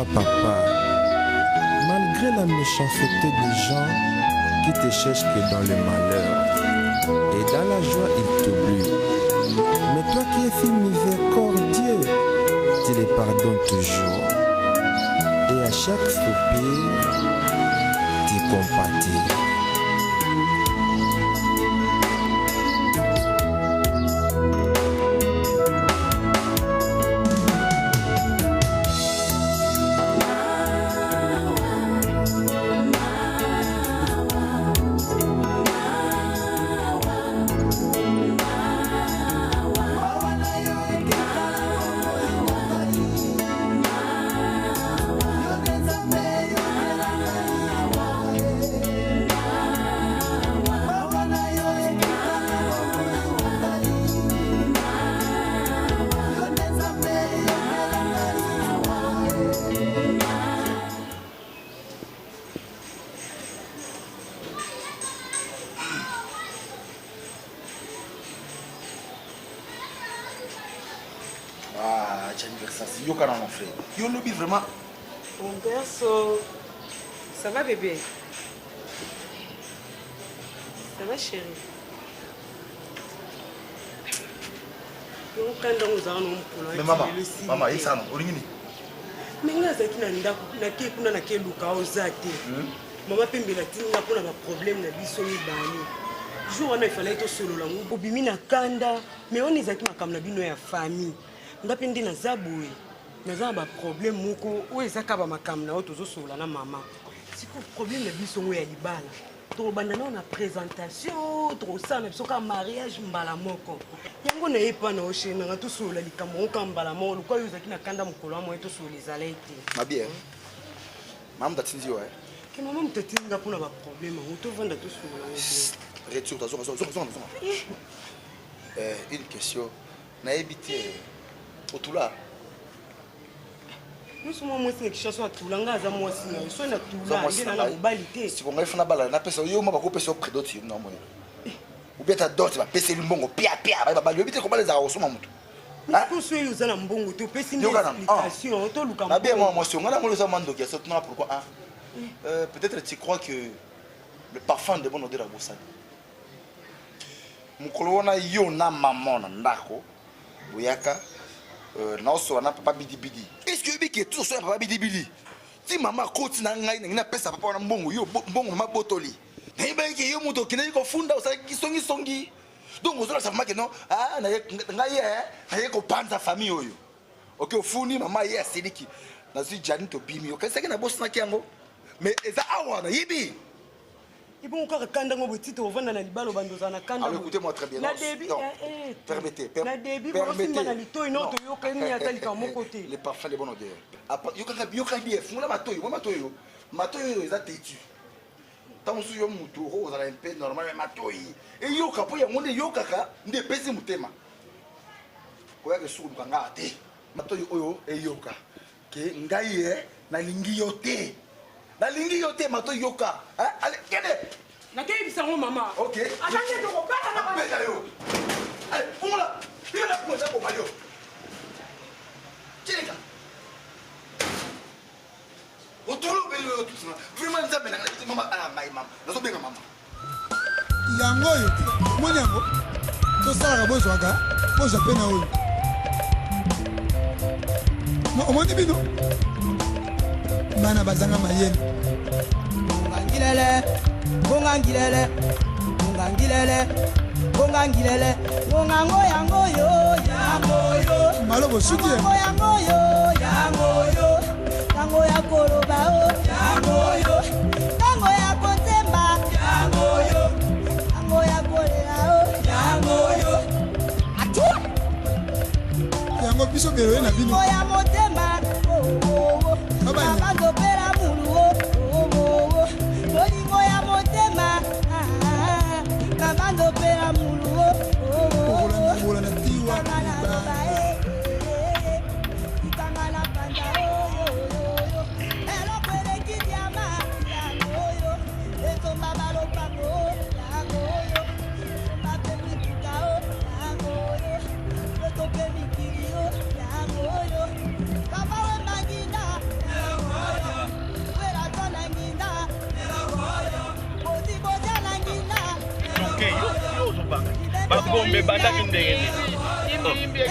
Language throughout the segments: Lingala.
toi papa, malgré la méchanceté des gens qui te cherchent que dans le malheur, et dans la joie ils t'oublient. Mais toi qui es fille miséricordieux, tu les pardonnes toujours. Et à chaque soupir, tu compatis. Yoka mon frère. Yo lobby vraiment. Mon berceau. Ça va bébé? Ça va chérie? Mais maman, il s'en va. Mais nga zaki na ndako na ke kuna na ke luka ozate. Maman pembela tinga pona ba problème na biso mibali. Jour wana il fallait to solo la ngo bimi na kanda, mais on ezaki makam na bino ya famille. Ngapi ndi na zaboué. Naza ba problème moko o ezaka ba makam na oto zo sola na maman. Siko problème na biso ngo ya libala. To bandana na présentation, to ça na biso ka mariage mbala moko. Yango na yepa na oshena nga to sola likambo ka mbala moko. Lokwa yozaki na kanda mokolo wa mo to sola ezalete. Ma bien. Maman datinzi ouais. Que maman mtatinga pona ba problème, on to vanda to sola. Retour une question. Na évité otula. Nous sommes moins que chasse à Toulanga, à moi, si na Toulanga, il y a la mobilité. Si vous avez bala na pesa yo ma ko pesa près d'autres non moi. Ou bien ta dot va pesa le mbongo pia ba yo bité ko bala za ko soma mutu. Ah, ko so yo za na mbongo to pesa une explication, to luka. Na bien moi si on a mo za mando qui ça pourquoi ah. Peut-être tu crois que le parfum de bon odeur à Boussane. Mukolona yo na maman na ndako. Boyaka naoso na papa bidi bidi. Est-ce que biki tout so papa bidi bidi? Si maman koti na ngai na pesa papa na mbongo yo mbongo mama botoli. Na ibaki yo muto kinai ko funda osala kisongi songi. Donc ozola sa maman que non ah na ngai na yeko panza famille oyo. OK ofuni maman ye asidiki. Na zi jani to bimi. OK c'est que na boss na kiango. Mais eza awa na yibi. Et bon, quand kanda ngo botito ovanda na libalo bandoza na kanda. Alors écoutez-moi très bien. Na débit permettez. Na débit permettez. Na lito inoto yo kani atali ka mon côté. Les parfums de bonne odeur. Yo ka bien fungula matoyo. Matoyo eza têtu. Tant so yo mutu ro za un peu normal matoyi. Et yo ka po ya monde yo kaka nde pesi mutema. Ko ya ke su kanga ate. Matoyo oyo e yoka. Ke ngai na lingi yote. Na lingi yote mato yoka. Allez, kende. Na ke bisango mama. OK. Attendez to ko bata na ba. Yo. Allez, fungula. Viens là pour ça ko balio. Cheka. Otolo belo tout ça. Vraiment ça bena maman ah maman. Na so benga maman. Yango yo. Monyango. To sala bozo aga. Bozo pena oyo. No omoni bino. Bana bazanga mayeni. Bongangilele, bongango yango yo, Malobo suki. Yango ya koloba o, yango ya kotemba, yango ya kolela o, Atu. Yango biso belo na bino. Ya motema, abandopera mulu o, lolingo ya motema, abandopera mulu o, Ola na tiwa. Gombe bandaki ndenge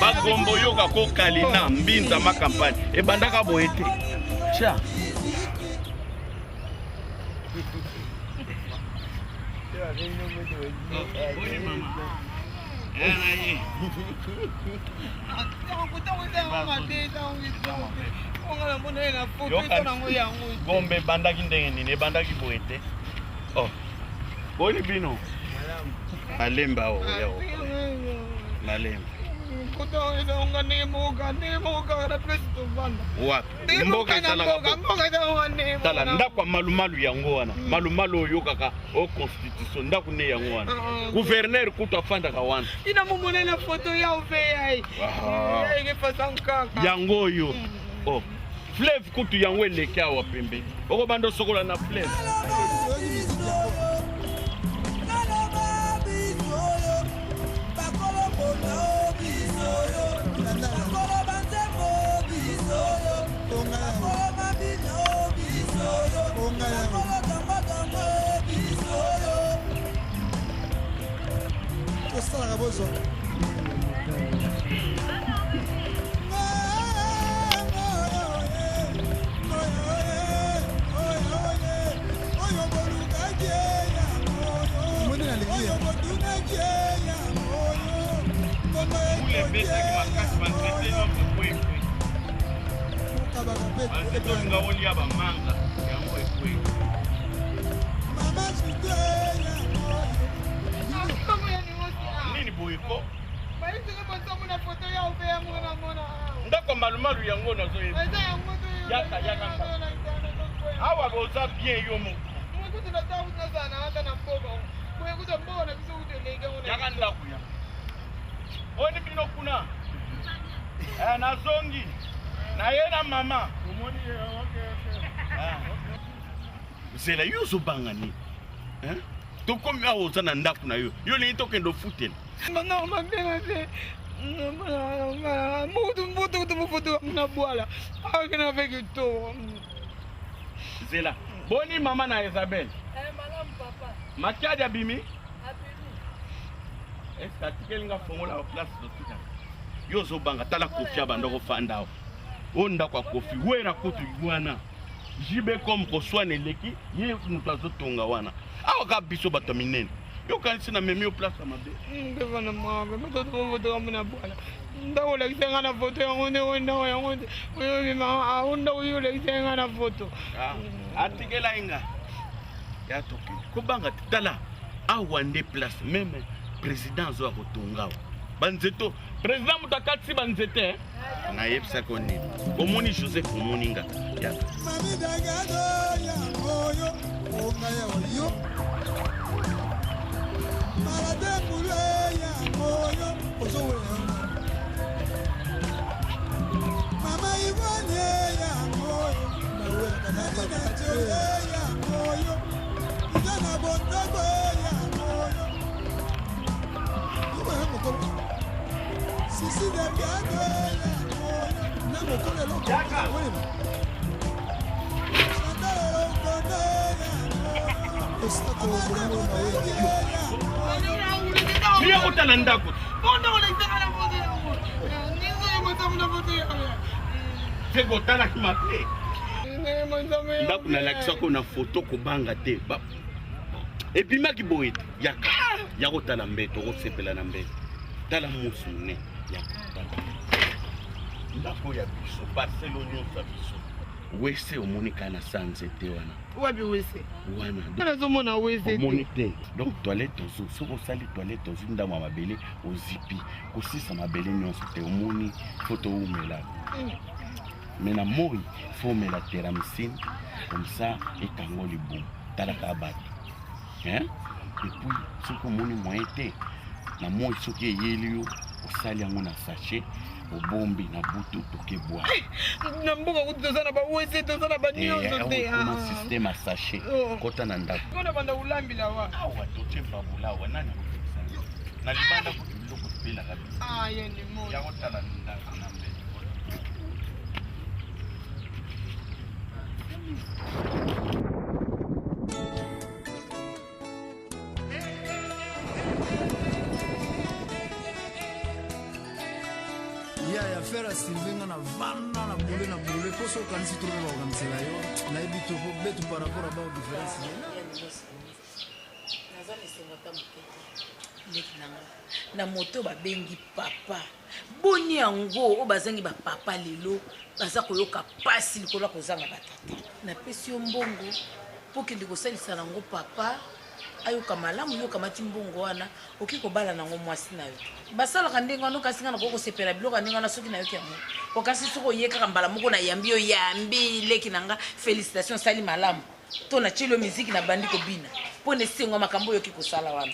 bagombo yoka ko kalina mbinza ma campagne e bandaka boete cha Gombe bandaki ndenge nini bandaki boete oh boni bino malemba o ya o malemba tala ndako malumalu yango wana malumalu oyo kaka o constitution ndako ne yango wana gouverneur kutu afandaka wana ina mumonela foto ya oveya yango oyo oh fleuve kutu yango eleki awa pembe okobanda osokola na fleuve ndako malumalu yango nazoyeba yaka awa boza bien yo mo yaka ndako ya oni bino kuna nazongi na ye na mama zela yo ozobanga nini tokomi awa oza na ndako na yo yo lei tokende ofutela zela boni mama na Isabelle makiadi abimi est-ce atikelinga fongola wa place d'hôpital yo zobanga tala kofi abandoko fanda awa o ndako ya kofi we na kutu wana jibe comme koswana eleki ye mutu azotonga wana awa ka biso bato minene yo kanisi na memi o place ya mabe ndevana mabe matotofoto kamuna bwana ndakolekisanga na foto yango nde ndako yango nde ndako yo lekisanga na foto atikela inga ya toki kobanga tala awa nde place meme président azo akotonga awa banzeto président mutu akatisi banzete nayebisaka nini omoni Joseph omoninga ya Mia kutala ndako. Fego tala kimate. Ndako na lakisa ko na photo ko banga te. Et puis maki boyete ya kotala mbeto ko sepela na mbeto. Tala musu ne ya kotala. Ndako ya biso Barcelona sa biso. Wese omonika na sanzete wana. Wabi wese. Wana. Kana zomona wese. Omonite. Donc toilette ozo soko sali toilette ozo ndama mabele ozipi. Kosisa mabele nyonso te omoni photo umela. Mais na moi faut me la teramycine comme ça et kango le boum. Talaka bat. Hein? Et puis ce que moni moyen te na moi ce qui est yelio au sali yango na sachet au bombi na butu toke bois. Na mboka kutozana ba wese tozana ba nyonso te. Comment système à sachet kota na ndako. Kona banda ulambi la wa. Awa toche babula wa nani ko na libanda ko biloko pela kabisa. Yeni mo. Ya kota na ndako na mbele. ya faire à Sylvain na vanda na boule pour so kanisi trop ba kansela yo na ebito po betu par rapport à ba différence na moto babengi papa boni yango o bazangi ba papa lelo baza koyoka pasi likolo kozanga batata na pesi yo mbongo po kende kosalisa nango papa ayoka malamu yoka mati mbongo wana oki kobala nango mwasi na yo basalaka ndenge wana kasi nga na kokosepela biloko ndenge wana soki na yoki yango okasi soki oyekaka mbala moko na yambi yo yambi leki nanga félicitation sali malamu to na chilo miziki na bandi kobina po ne sengo makambo yoki kosala wana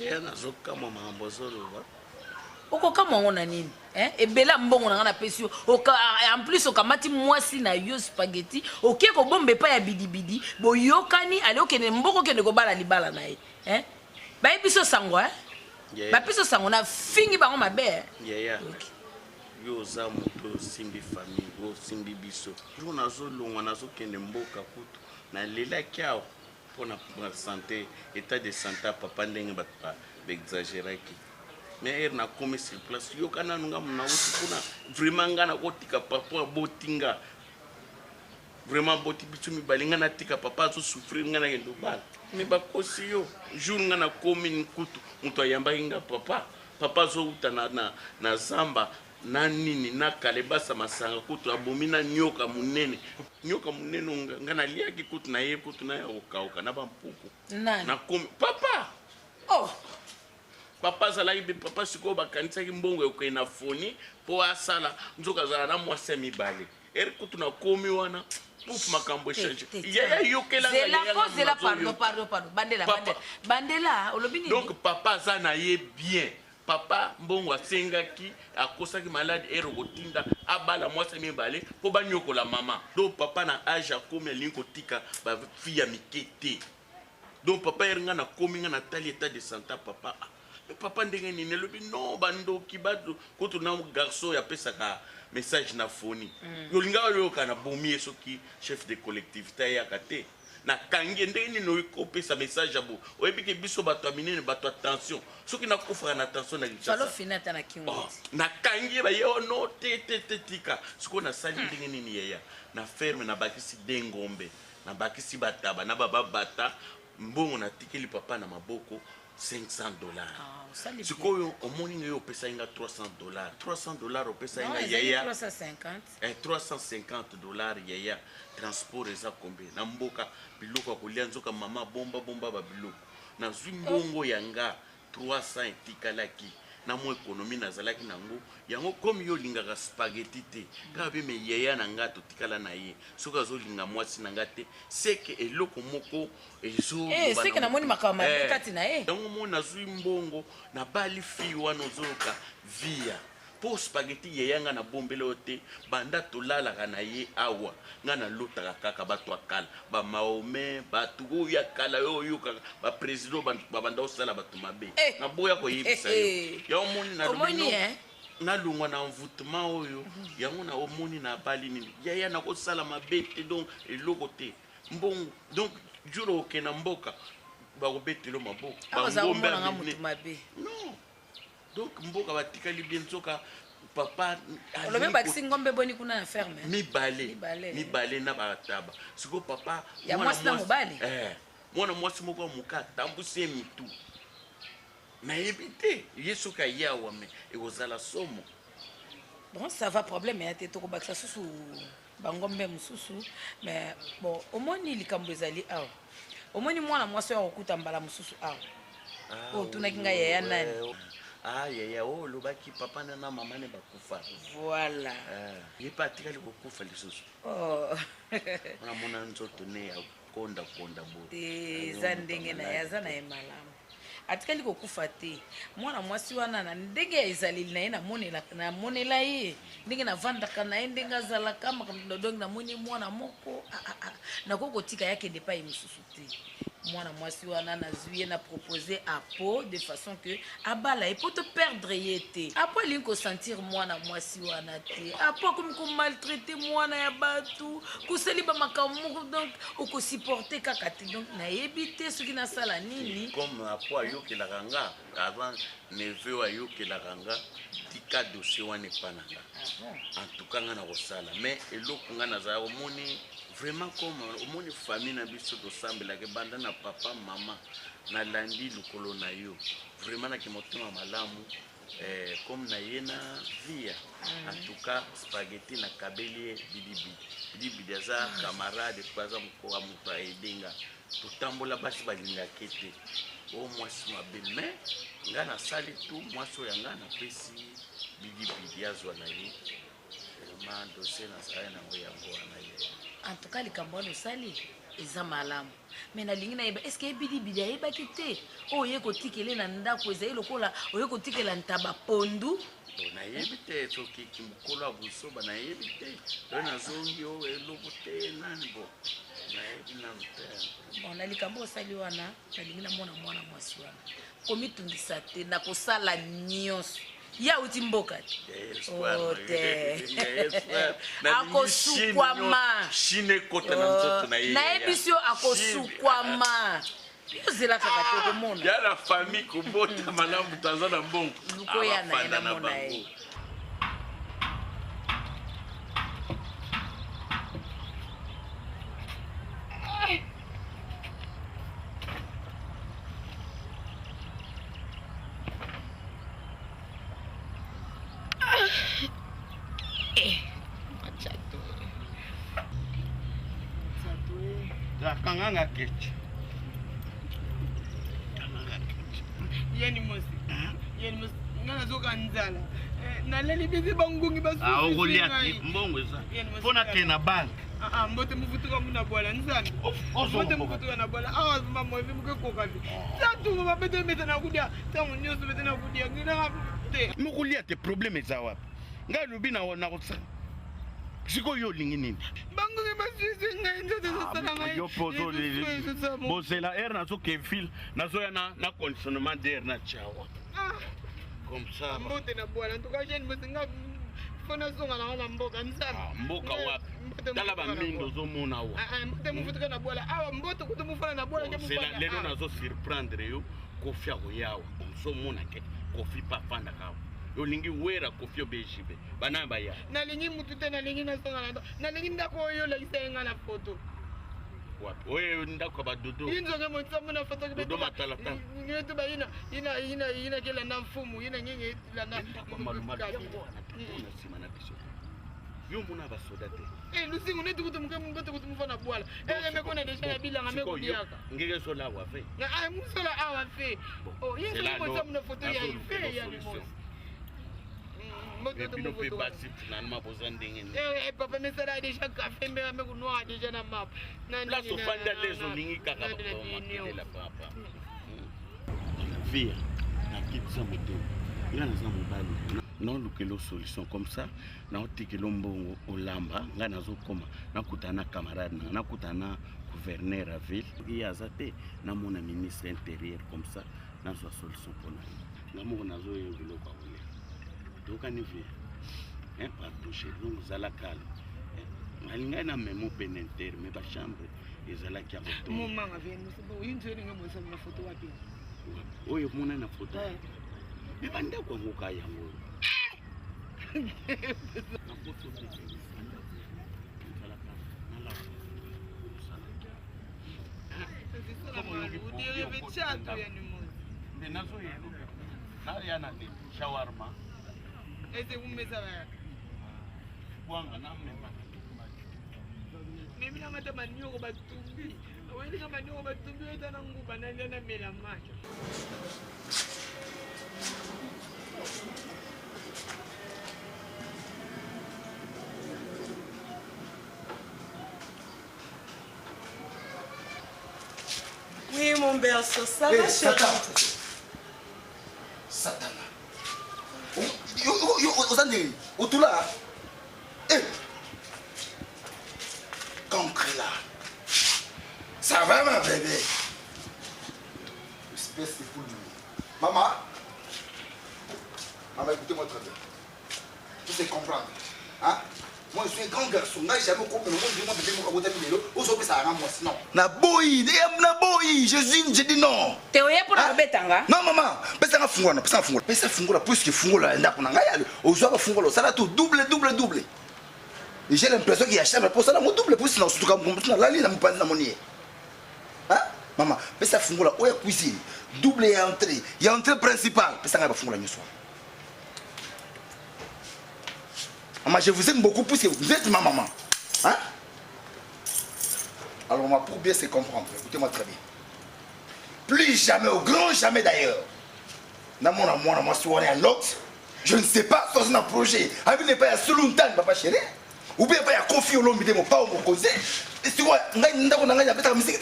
ye nazokama makambo zoloba okokama ngo na nini ebela mbongo nanga na pesi yo en plus okamati mwasi na yo spaghetti oke kobomba epai ya bidibidi boyokani ali okende mboko okende kobala libala na ye bayebiso sango bapiso sango na fingi bango mabe yeya yo oza moto osimbi famille osimbi biso jo nazolongwa nazokende mboka kutu nalelaki awa mpona santé état de santé ya papa ndenge bato baexageraki mais na komi sur place yoka nanu nga muna uti mpona vraiment nga nakotika papa abotinga vraiment boti biso mibale nga natika papa azosouffrir nga nakende obala mais bakosi yo jour nga nakomi kutu moto ayambaki nga papa azouta na zamba na nini na kalebasa masanga kutu abomi na nyoka munene nga naliaki kutu na ye kutu na ya okauka na bampuku na komi papa papa azalaki papa sikoyo bakanisaki mbongo ekokei na foni mpo asala nzoka azala na mwasi ya mibale eri kutu na komi wana pouf makambo echange bandela olobi nini donc papa aza na ye bien papa mbongo asengaki akosaki malade eri okotinda abala mwasi mibale mpo banyokola mama donc papa na age akomi alingi kotika bafi ya mike te donc papa eri nga na komi nga natali état de santé papa papa ndenge nini elobi non bandoki bato kutu na garçon yapesaka message na foni yolinga oyoka na bomi soki chef de collectivité ayaka te nakangi ndenge nini oyokopesa message abo oyebiki biso bato ya minene bato ya tension soki nakofaka na tension na nakangi baye ono te tika sikoyo nasali ndenge nini yeya na ferme nabakisi dengombe nabakisi bataba na bababata mbongo natikeli papa na maboko $500. Sikoyo omoni nga yo opesa inga $300. $300 opesa inga yaya 350 yaya transport eza kombe na mboka biloko ya kolia nzoka mama bomba ba biloko nazwi mbongo yanga 300 etikalaki na mo ekonomi nazalaki nango yango komi yo lingaka spaghetti te kaka pe me yaya na nga totikala na ye soki azolinga mwasi na nga te seke eloko moko seke namoni makambo mabe kati na ye yango mo nazwi mbongo na bali fi wana ozoyoka via po spaghetti yaya nga na bombele oyo te banda tolalaka na ye awa nga nalotaka kaka bato akala bamahome bato oyo ya kala oyo oyokaka baprésident babanda osala bato mabe naboya koyebisa yo yango omoni nalongwa na envoûtement oyo yango na omoni na bali nini yaya nakosala mabe te donc eloko te mbongo donc juro okena mboka bakobetelo maboko bangombe non donc mboka batikali bien nzoka papa olobe bakisi ngombe boni kuna na ferme mibale na bataba siko papa ya mwasi na mobali mwana mwasi moko muka atambusi mitu nayebi te ye soki aye awa me ekozala somo bon ça va problème ya te tokobakisa susu bangombe mosusu mais bon omoni likambo ezali awa omoni mwana mwasi oyo akokuta mbala mosusu awa oyo tunaki ngai yaya nani yaya oyo olobaki papa na mama ne bakufa voilà ye mpe atikali kokufa lisusu onamona nzoto ne ya kondakonda bo eza ndenge na ye aza na ye malamu atikali kokufa te mwana mwasi wana na ndenge ya ezaleli na ye namonela ye ndenge navandaka na ye ndenge azalaka makambo donk namoni mwana moko nakoki kotika yakende epai mosusu te moi na mwasi wana nazwi na proposer apo de façon que abala et pour te perdre yete apo linko sentir moi na mwasi wana te apo comme ko maltraiter moi na ya batu ko seliba makamu donc o ko supporter kaka te donc na yebite ce qui na sala nini comme apo ayoki la ranga avant neveu ayoki la ranga tika dossier wana pananga en tout cas nga na kosala mais eloko nga naza omoni vraiment comme omoni famille na biso tosambela ke banda na papa mama na landi lokolo na yo vraiment na kimotema malamu comme na yena via en tout cas spaghetti na kabeli bidibidi aza camarade kwaza mko amuta edenga tutambola basi balinga kete o mwasi mabe mais nga na sali tu mwasi ya nga na pesi bidibidi azwa na ye vraiment dossier na sala na ngo yango na ye en tout cas likambo wana osali eza malamu me nalingi nayeba eske ebidibidi ayebaki te oye kotikele na ndako ezali lokola oye kotikela ntaba pondu nayebi te soki mokolo ya busoba nayebi te oyo nazongi o eloko te nani bo nayebi nanu te bon na likambo osali wana nalingi namona mwana mwasi wana komitungisa te na kosala nyonso ya uti mboka te akosukwama shine kota na nzoto na ye nayebi sio akosukwama yozela kaka te okomona ya na famille kobota malamu taza na mbongo luko ya na ye namona ye kanganga kechi yeni mosi ngana zoka nzala naleli bizi bangungi basu okolia mbongo eza mpona ke na banke mbote mufutuka muna bwala nzambi mbote mufutuka na bwala awa zima mwazi muke kokali tatu mabete mete na kudia tangu nyoso mete na kudia ngina te mukulia te problème eza wapi ngai lobi na kosa sikoyo olingi nini bangungi basuisi ngai nzote zosala ngai yo pozo bozela air nazoke file nazoya na conditionnement d'air na tiawa comme ça mbote na bwala ntuka jeni mosi nga fona songa na wana mboka nzambi mboka wapi tala bamindo ozomona awa mbote mufutuka na bwala awa mbote kutu mufana na bwala lelo nazo surprendre yo kofi akoyawa ozomona ke kofi pafanda kawa olingi wera kofi obejibe bana baya nalingi mutu te nalingi nasonga na ndo nalingi ndako oyo olakisa ye nga na foto wapi oyo ndako badodo yinzoke motisamu na foto dodo matalatala ngetu ba yina kela na mfumu yina ngenge la na sima na biso yo mona basoda te lusingu neti kutu muke mbote kutu mufana bwala mekona deja ya bilanga mekubiaka ngeke sola awa fe musola awa fe yinzoke motisamu na foto ya ife ya limosi bino pe basi finalement boza ndenge ni papa mesala déjà café mais me kunoa déjà na map la sofanda lezo lingi kaka la papa via na kitsa moto ina na mobali non lukelo solution comme ça na otikelo mbongo olamba nga nazokoma nakutana camarade na nakutana gouverneur à ville yazate na mona ministre intérieur comme ça na so solution pour na mo nazo yelo kwa wole donc en effet par toucher donc zala calme malinga na memo penenter mais ba chambre ezala ki akoto mo manga venu so yinzweni ngamosa na photo wapi oyo mona na photo mais banda kwa ngoka yango na photo shawarma ese umesala kwanga na mema mimi na mata manyogo batumbi wani kama manyogo batumbi hata na nguba na ndio na mela macho Oui, mon berceau, ça va, chérie? Satana. Ozande, Otula. Concret là. Ça va, ma bébé? Maman. Maman, écoutez-moi très bien. Vous devez comprendre. Hein? Moi, je suis un grand garçon. Je n'ai jamais compris. Je dis non. Théorie pour la betanga. Non, maman. Pesa fungola, pesa fungola. Pesa fungola, puisque fungola, ndako na ngai. Aujourd'hui, fungola, ça va tout double. Et j'ai l'impression qu'il y a jamais pour ça, mon double, puisque surtout comme la ligne, pas de monnaie. Hein? Maman, pesa fungola, où est cuisine? Double et entrée. Il y a entrée principale. Pesa nga fungola nyuso. Maman, je vous aime beaucoup puisque vous êtes ma maman. Hein? Alors, maman, pour bien se comprendre, écoutez-moi très bien. Plus jamais, au grand jamais d'ailleurs. Je ne sais pas si c'est un projet. Il n'y a pas de longtemps, papa chéri. Ou bien il y a confié au l'homme de mon père ou mon cousin. Et si vous avez la musique,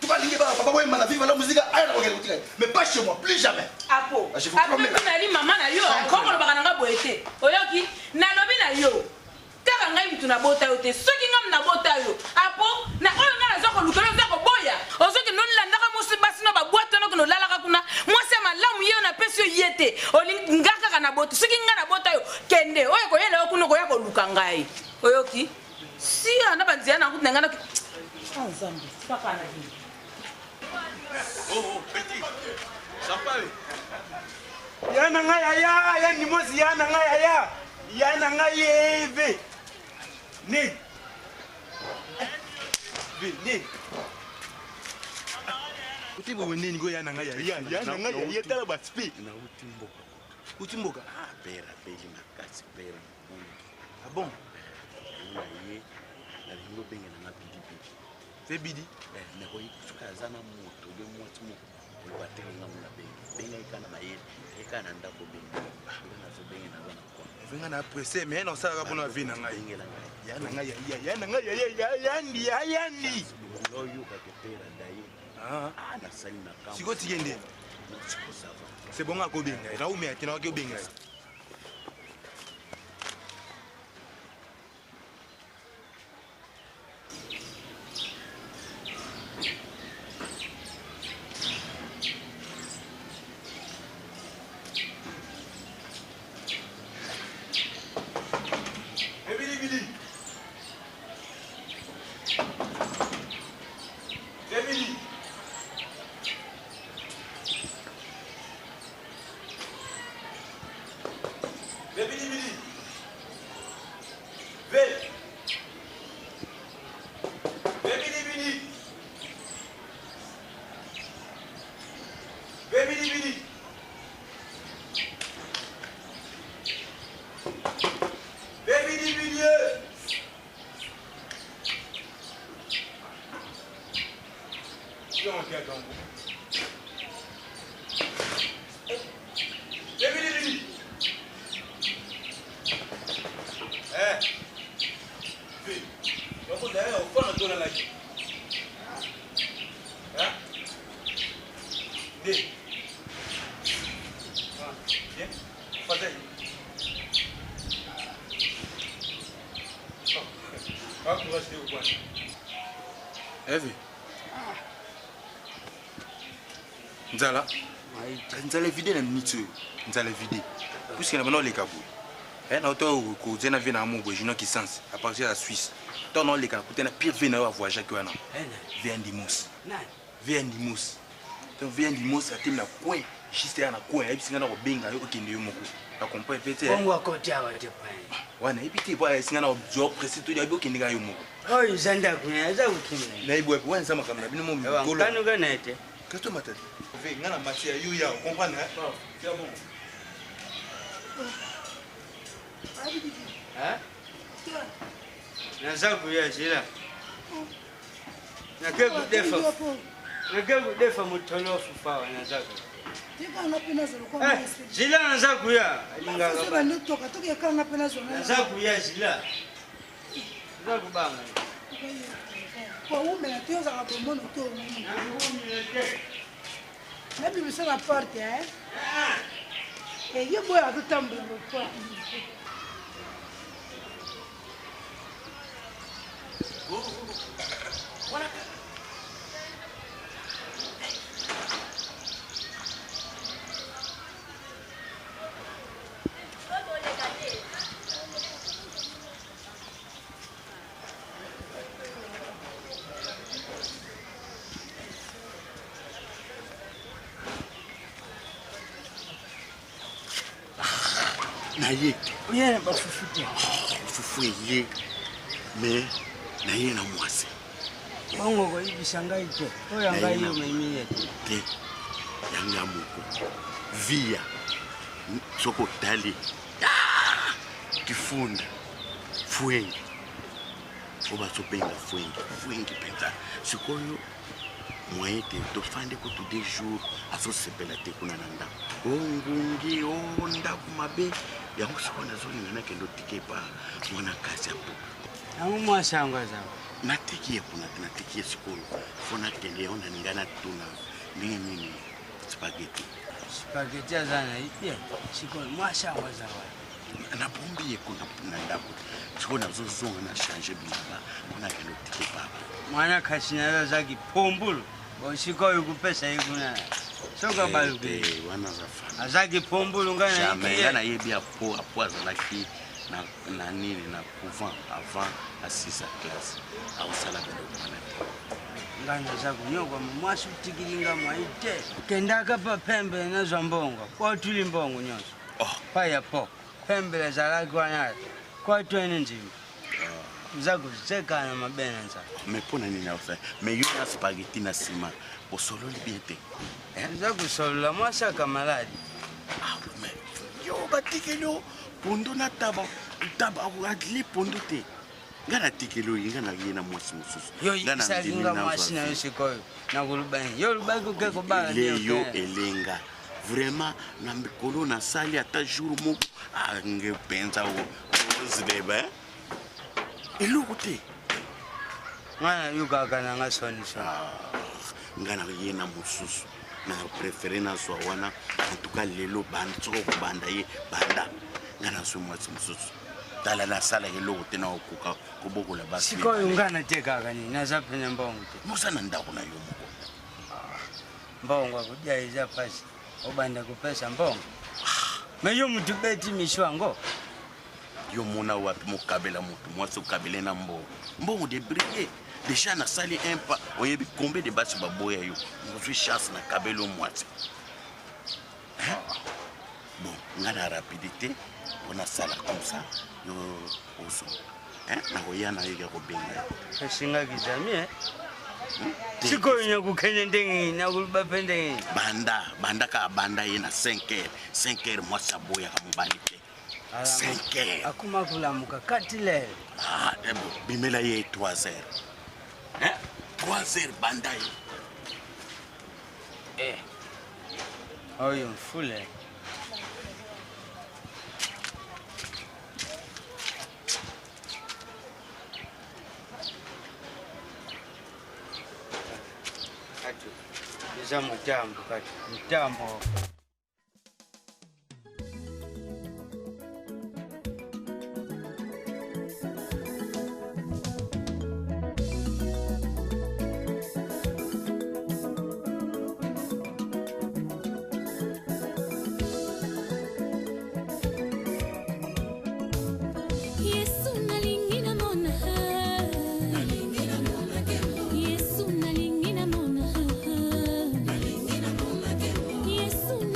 tu vas dire papa, moi, je vais la musique, mais pas chez moi, plus jamais. Apo. Après, tu maman na yo, comment le bagana boete. Oyoki, na lobi na yo. Kaka ngai bitu na bota yo te. Soki ngam na bota yo. Apo, na oyo ngala zoko lukelo zoko boya. Ozoki non la ndaka musi basi no ba boîte no kono lala kakuna. Moi c'est malamu yo na pesi yo yete. Oli ngaka kana bota. Soki ngana bota yo kende. Oyo ko yele okuno ko yako luka ngai. Oyoki. Si ana banzia na kutu ngana. Ah Zambi, papa na hi. Oh, petit. Ça parle. Yana ngaya ya ni mosi yana ngaya. Yana ngaya eve. Ne. Ne. Utibo nini go yana ngaya. Yana ngaya yetala ba speak. Na utimboka. Utimboka ah pera peli makasi pera. Ah bon. Na ye na lingo benga na bidi. C'est bidi. Na ko yikuzana moto le mwati mo. Ko batenga na benga. Benga ikana na ye. Ikana ndako benga. Na zo benga na bana kwa. Venga na presse mais non ça va pour na vie na ngai. Benga na ngai. Yana ngaya yandi. Loyo ka pera dai. Ah, na sali na kama. Siko tiende. C'est bon à Kobenga. Na umi atina wa Kobenga. Eve. Nzala. Nzala vide na minute. Nzala vide. Puisque na bano le kabu. Na auto ko zena vina mo bojino qui sens à partir de la Suisse. Ton non le ka ko tena pire vina wa voyager ko na. Vient Dimos. Vient Dimos. Donc vient Dimos atim na coin. Juste na coin, et puis singa na ko benga yo okende yo moko. Na comprendre peut-être. Bongo akotia wa te pai. Wana et puis boy singa na job précis to yo okende ga yo moko. Oh, izanda kunya za ukimwe. Na ibwe bwe nzama kamna bino mo ngolo. Kanu ganete. Kato matati. Ve ngana mati ya yo ya comprendre hein? C'est bon. Hein? Naza kuya jila. Nakego defa. Nakego defa mutolofu fa naza. Jila naza kuya. Alinga. Naza kuya jila. Naza kubanga. Kwa ume na tio za kapomono to. Na bibi sana porte hein. Yo boy a tout tambo kwa. ye oyena bafufu te fufu ye me na ye na mwasi bongo koyebisa ngai te oyo ngai yo maimie te yanga moko via soko tali kifunda fuengi oba sopenga fuengi penza sikoyo moyete tofande ko tout des jours asosepela te kuna na ndako ongungi ndako mabe yango sikona zolinga na kendo tikepa mwana kasi apo nangu mwasangwa zawo natikie kuna natikie sikoyo fona kende ona ningana tuna nini spaghetti azana ipye sikoyo mwasangwa zawo na bombi kuna na ndako sikona zozonga na changer bilaba kuna kendo tikepa mwana kasi na zaki pombulu sikoyo kupesa ikuna soka baluke wana zafana azaki pombulu ngana yebi apo azalaki na nini na couvent avant à 6 classe au sala ngana zakunyokwa mwasi utikilinga mwaite kendaka pa pembe na zombongo kwa tuli mbongo nyonso paya po pembe zalaki wana kwa twene nzima zakuzekana mabena nza mepona nini ausa me yona spaghetti na sima osolo libiete zakusolola mwasaka maladi me yo batikelo pondo na taba akli pondo te ngana tikelo ngana yena mwasi mususu yo isalinga mwasi na yosikoyo na kulubani yo lubaki keko bala yo elenga vraiment na mikolo na sali ata jour moko angepenza ozileba eloko te ngana yukaka na nga soniso ngana yena mususu na préféré na so wana en tout cas lelo banda tsoko kubanda ye banda ngana so mwatsi mususu tala la sala eloko te na okuka kubokola basi sikoyo ngana te kaka ni nazaphenya mbongo te musana ndako na yo moko mbongo kudya iza pasi obanda kupesa mbongo meyo mtu beti mishwango yo mona wapi mokabela mutu mwasi ukabele na mbongo de briller déjà na sali un pas oyebi combien de basi baboya yo ngozwi chance na kabelo mwasi bon ngana rapidité on a sala comme ça yo oso na koyana yeke kobenga singa kizamie sikoyo nyakukenya ndengi na kulubapende banda ye na 5h mwasi aboya kamubali te 5h akuma kulamuka kati lelo bimela ye 3h 3h banda ye oyo mfule iza mutambo kati mutambo Yesu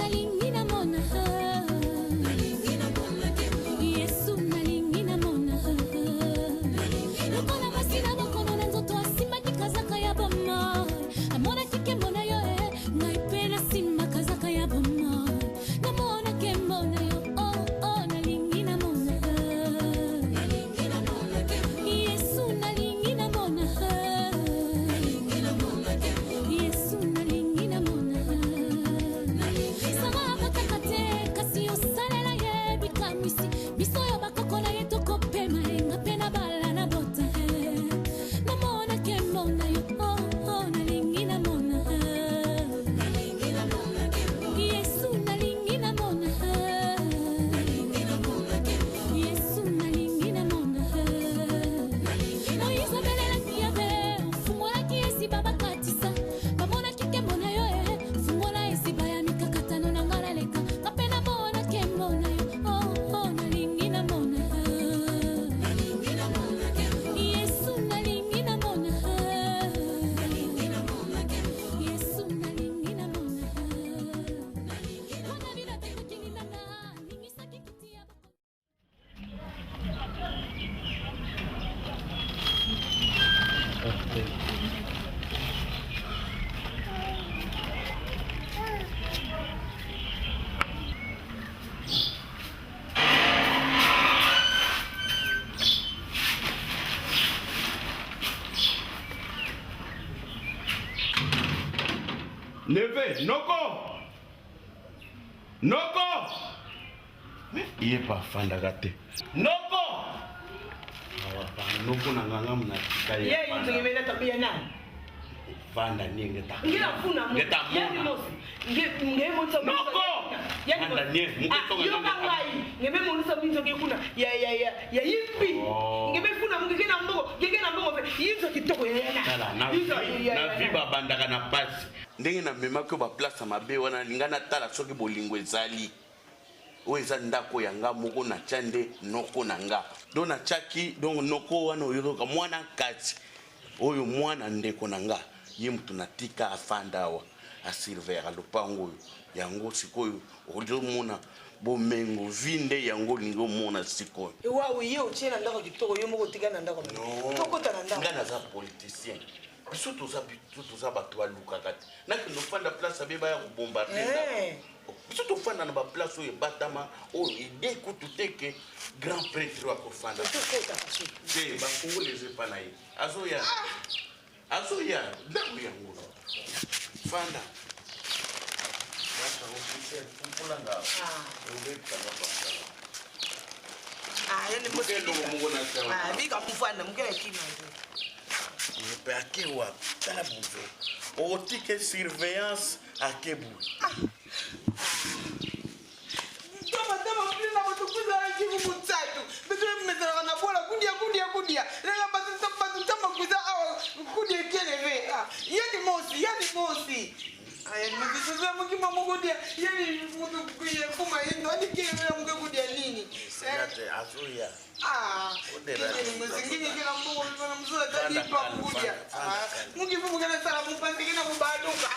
Neve, Noko! Noko! Il est pas fan de gâté. Noko! Noko na nganga mna kaya. Yeye ndio tabia nani? Fanda ninge ta. Ngira funa mu. Yani mosi. Nge monsa mu. Noko! Yani fanda nie, muke tonga. Yo ngai. Ngebe monsa mu nzoke kuna. Ya yipi. Ngebe funa mu ngeke na mbongo fe. Yizo kitoko ya yana. Tala na viba bandaka na pasi. Ndenge na mema ko ba place mabe wana lingana tala soki bolingo ezali. O eza ndako yanga moko na chande noko nanga. Do na chaki donc noko wana oyoka mwana kati. Oyo mwana ndeko nanga. Ye mtu natika afanda wa asilvera lopango yango sikoyo ojo mona bomengo vinde yango lingo mona sikoyo. Ewa uye ochena ndako kitoko yo moko tika na ndako. Tokota na ndako. Ngana za politicien. Biso toza bato balukaka te naki nofanda place abeba ya kobombarde biso tofanda na baplace oyo ebatama oyo ide kutu te ke grand prêtre akofanda te bakongoleze epa na ye azoya ndako yango fanda vika mufanda mukele kina pe akewa tala bonzo otike surveillance akebu tama pili na kutukuza kivu mutatu betu mmezana na bola kudia lenga batu tama kuza awa kudia keleve yani mosi aya nimekuzoea mkima mgodia yani mtu kuye kuma hindo hadi keleve na mgodia nini sasa azoya ni mzingine kila mbogo na mzuri hadi pa kudia mungifu mgana sala mpandike na kubaduka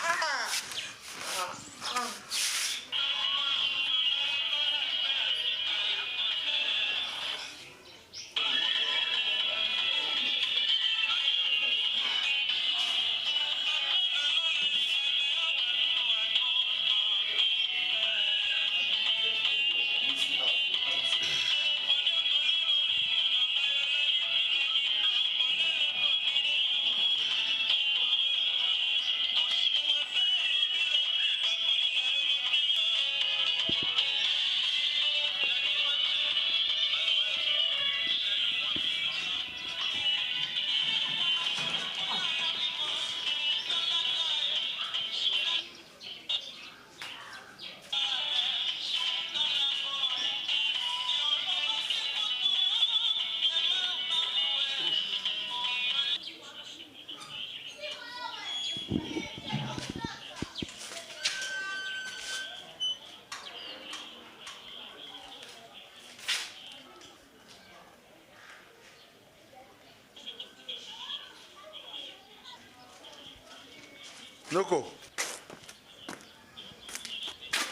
Noko.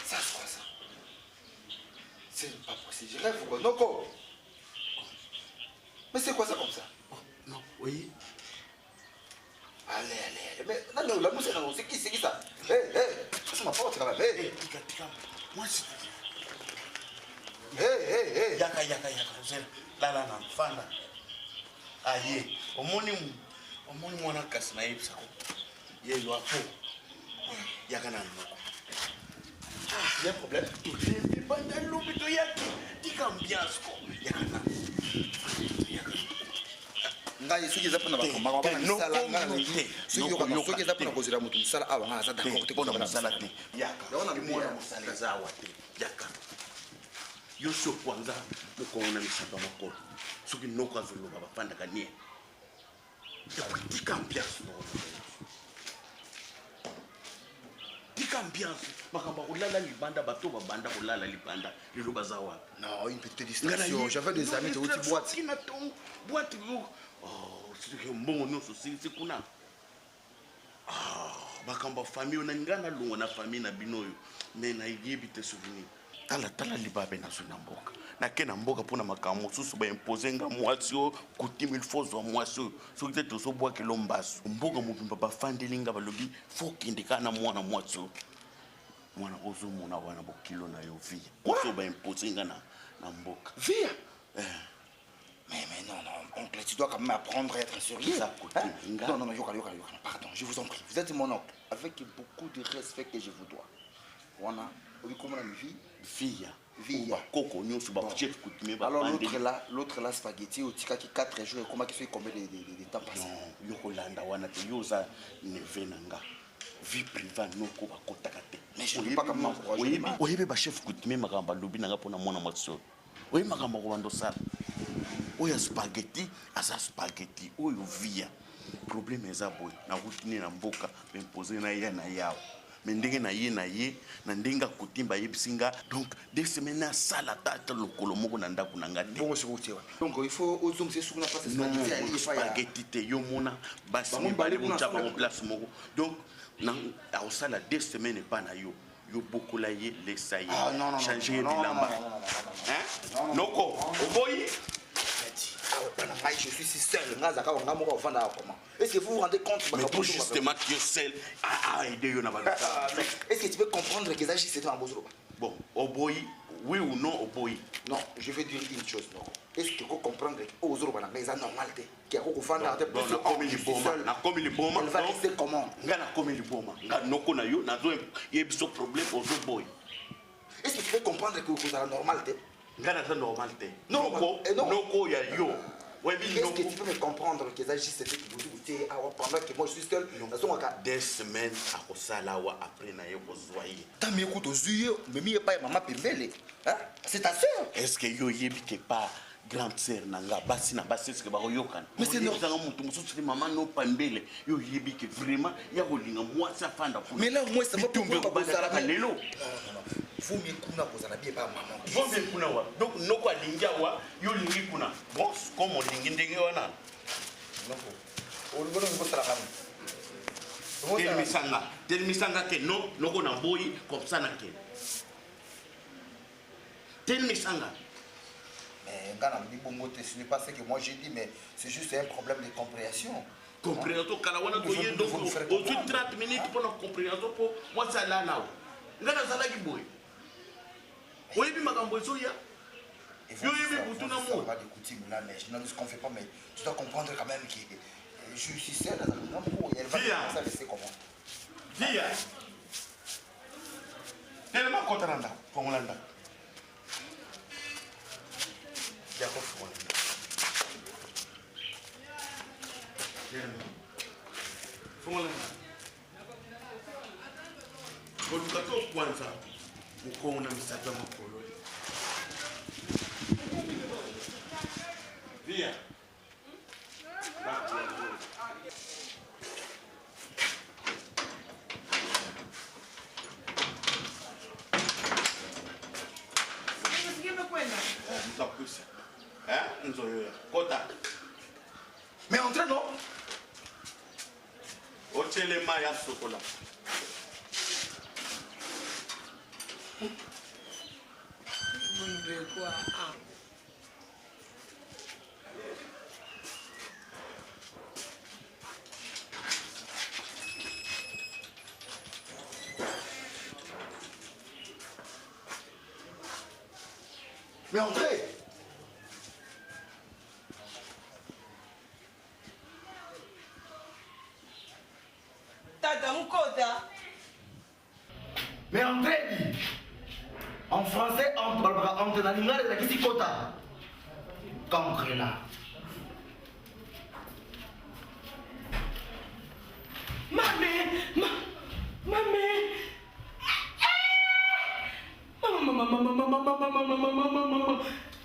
Ça, c'est quoi ça? C'est pas possible. Je rêve ou quoi? Noko. Mais c'est quoi ça comme ça? Oh, non, oui. Allez. Mais non, la mousse, c'est qui ça? Ça m'a pas quand même. Tika. Moi, c'est. Yaka. Là, fanda. Aïe. Au moins, on a cassé naïf, ça. Il y a un yaka na noko. Il y a un problème. Tout les pantalons, mais tu y a tika ambiance ko. Yaka na. Ngai soki za pona bakoma ba bana misala ngana soki za pona kozira mutu misala awa ngana za d'accord te kona misala te yaka yona mwana musala za wate yaka yoso kwanza mukona misaba makolo soki noko azoloba bapanda kanie tika ambiance no tika ambiance makamba kulala libanda bato babanda kulala libanda lelo baza wapi non une petite distraction j'avais des amis de haute boîte kina ton boîte oh c'est que mbongo nyonso c'est kuna bakamba famille onangana longo na famille na binoyo mais na yebi te souvenir tala libabe na zona mboka nake na mboka mpona makambo mosusu baimpose nga mwasi oyo kutime ilfo zwa mwasi oyo soki te tozobwakelo mbasu mboka mobimba bafandeli nga balobi fo okende kaka na mwana mwasi oyo mwana ozomona wana bokilo na yo via mwasi oyo baimpose nga na mboka via Mais non, oncle, tu dois quand même apprendre à être sérieux. Hein? Non, Yoka, pardon, je vous en prie. Vous êtes mon oncle, avec beaucoup de respect que je vous dois. Voilà, oui, comment on dit? Via. Coco, nous sommes chef coutumier. Alors l'autre là, spaghetti, au tika qui 4 jours, comment qu'il fait combien de temps passé? Non, Yokolanda, wana te yoza nevenanga. Vie privée, non, ko ba kotakate. Mais je ne veux pas comme m'encourager. Oui, ba chef coutumier, magamba lobi nanga pona mona matso. Oui, magamba ko bando sala. Oya spaghetti, asa spaghetti, oyo via. Problème eza boy, na routine na mboka, m'imposer na ya na yao. Mais ndenge na ye na ndenga kutimba yebisinga donc 2 semaines à sala tata lokolo moko na ndako na ngate. Bon c'est routier. Donc il faut aux hommes c'est sous na place spaghetti te yo mona basi mi bale bunja ba place moko. Donc na au sala 2 semaines pas na yo bokola ye lesa ye changer bilamba. Hein? Noko, oboyi je suis si seul. Est-ce que vous vous rendez compte? Mais tout justement tu es seul à aider yo na ba. Est-ce que tu peux comprendre que ça c'est un bozo? Bon, oboyi, oui ou non oboyi? Non, je vais dire une chose. Est-ce que vous comprenez que ozo ba na c'est normal que ko fanda te plus comme il boma elle va rester comment? Ngana comme il boma. Ngana noko na yo na zo yebiso problème ozo boy. Est-ce que tu peux comprendre que c'est normal te? Ngana c'est normal te. Noko ya yo. Est-ce que tu peux me comprendre que ça juste c'était que vous dites pendant que moi je suis seul? 2 semaines à Kosalawa après na yo kozwaye. T'as mis écoute aux yeux, mais mi pas maman pembele. Hein? C'est ta sœur. Est-ce que yo yebi ke pas grande sœur nanga basi na basi est-ce que ba yokan? Mais c'est non. Ça mutu mususu maman no pembele yo yebi ke vraiment ya kolinga moi ça fanda. Mais là moi ça va tomber ko bazala lelo. Non. Faut mieux kuna kozala bien pas maman. Faut bien kuna wa. Donc noko alingia wa yo lingi kuna. Bon comme on lingi ndenge wana. Non. On va nous faire la femme. Tel misanga que non noko na boyi comme ça na ke. Tel misanga. Mais ce n'est pas ce que moi j'ai dit, mais c'est juste un problème de compréhension. Compréhension, Kalawana, donc au 30 minutes pour la compréhension, pour moi ça là là. Ngana ça là qui boy. Oui, mais ma gambozo ya. Il faut pas de coutume là, mais je ne ce qu'on fait pas, mais tu dois comprendre quand même que je suis seul dans un grand et elle va commencer à laisser comment. Via. Tellement content pour mon landa. Jacob Fouane. Fouane. Bolukato kwanza ukona msata makolo. Via. Mais entre non. Ochele maya sokola. Mais entrez. Mais entrez. En français, entre la ligne de la qui kota. Comprenez là.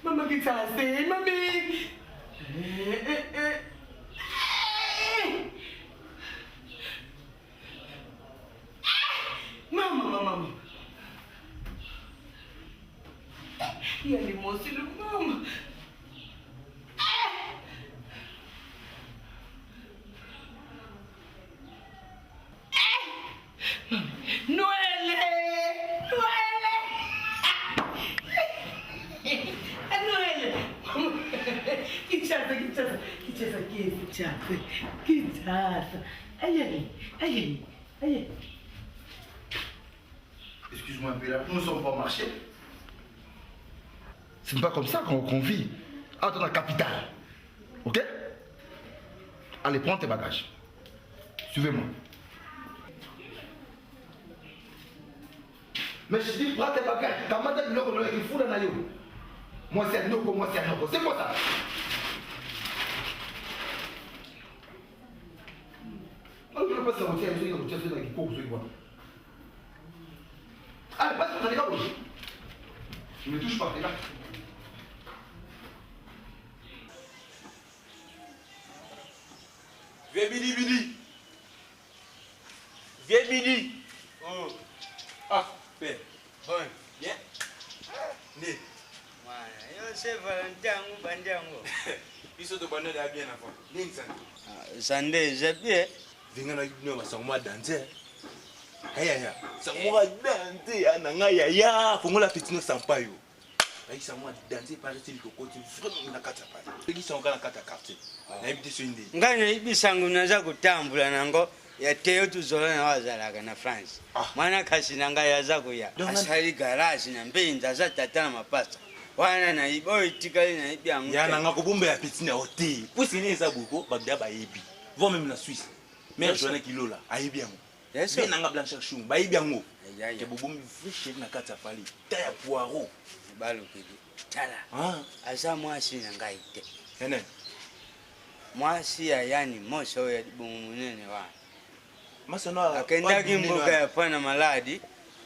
Mama kisase, mami. Mama. Il y a les mots sur le maman. Noël. Excuse-moi un peu là, nous ne sommes pas marchés. C'est pas comme ça qu'on vit. Ah, dans la capitale. Ok? Allez, prends tes bagages. Suivez-moi. Mais je dis, prends tes bagages. T'as mal de l'eau, il faut dans la yo. Moi, c'est un eau, moi, c'est un eau. C'est quoi ça? Oh, je ne peux pas savoir, je suis dans le cours, je suis quoi. Allez, passe dans les gars. Je ne me touche pas, les gars. Viens, Billy, Billy. Viens, Billy. Oh. Ah, viens. Bon. Viens. Né. Yo c'est Valentin ou Bandiango. Ils sont de bonne heure bien avant. Viens, Sunday, j'ai bien. Viens, on a eu une sang moi danser. Aya, sang moi danser. Ananga ya. Faut moi la petite no sampayo. Aïe, sang moi danser par le style cocotte. Vraiment na kata pa. Ils sont encore na kata quartier. Na habité sur une des. Ngana ibisangu naza kutambula nango yateyo tuzola na wazalaka na France. Mwana kasi nanga yaza kuya. Asali garage na mbinza za tata na mapasa. Wana na ibo itikali na ibi angu. Ya nanga kubumba ya petit na hotel. Pusi ni za buko bagda ba yebi. Vont même la Suisse. Mais journée kilo là, ayebi angu. Yes. Mais nanga blanchard chou, ba yebi angu. Ke bubumbi fiche na kata pali. Taya poiro. Balukidi. Tala. Ah, asa mwasi nanga ite. Ene. Mwasi ya yani moso ya bunene wa. Masana akenda kimbuka ya pana maladi.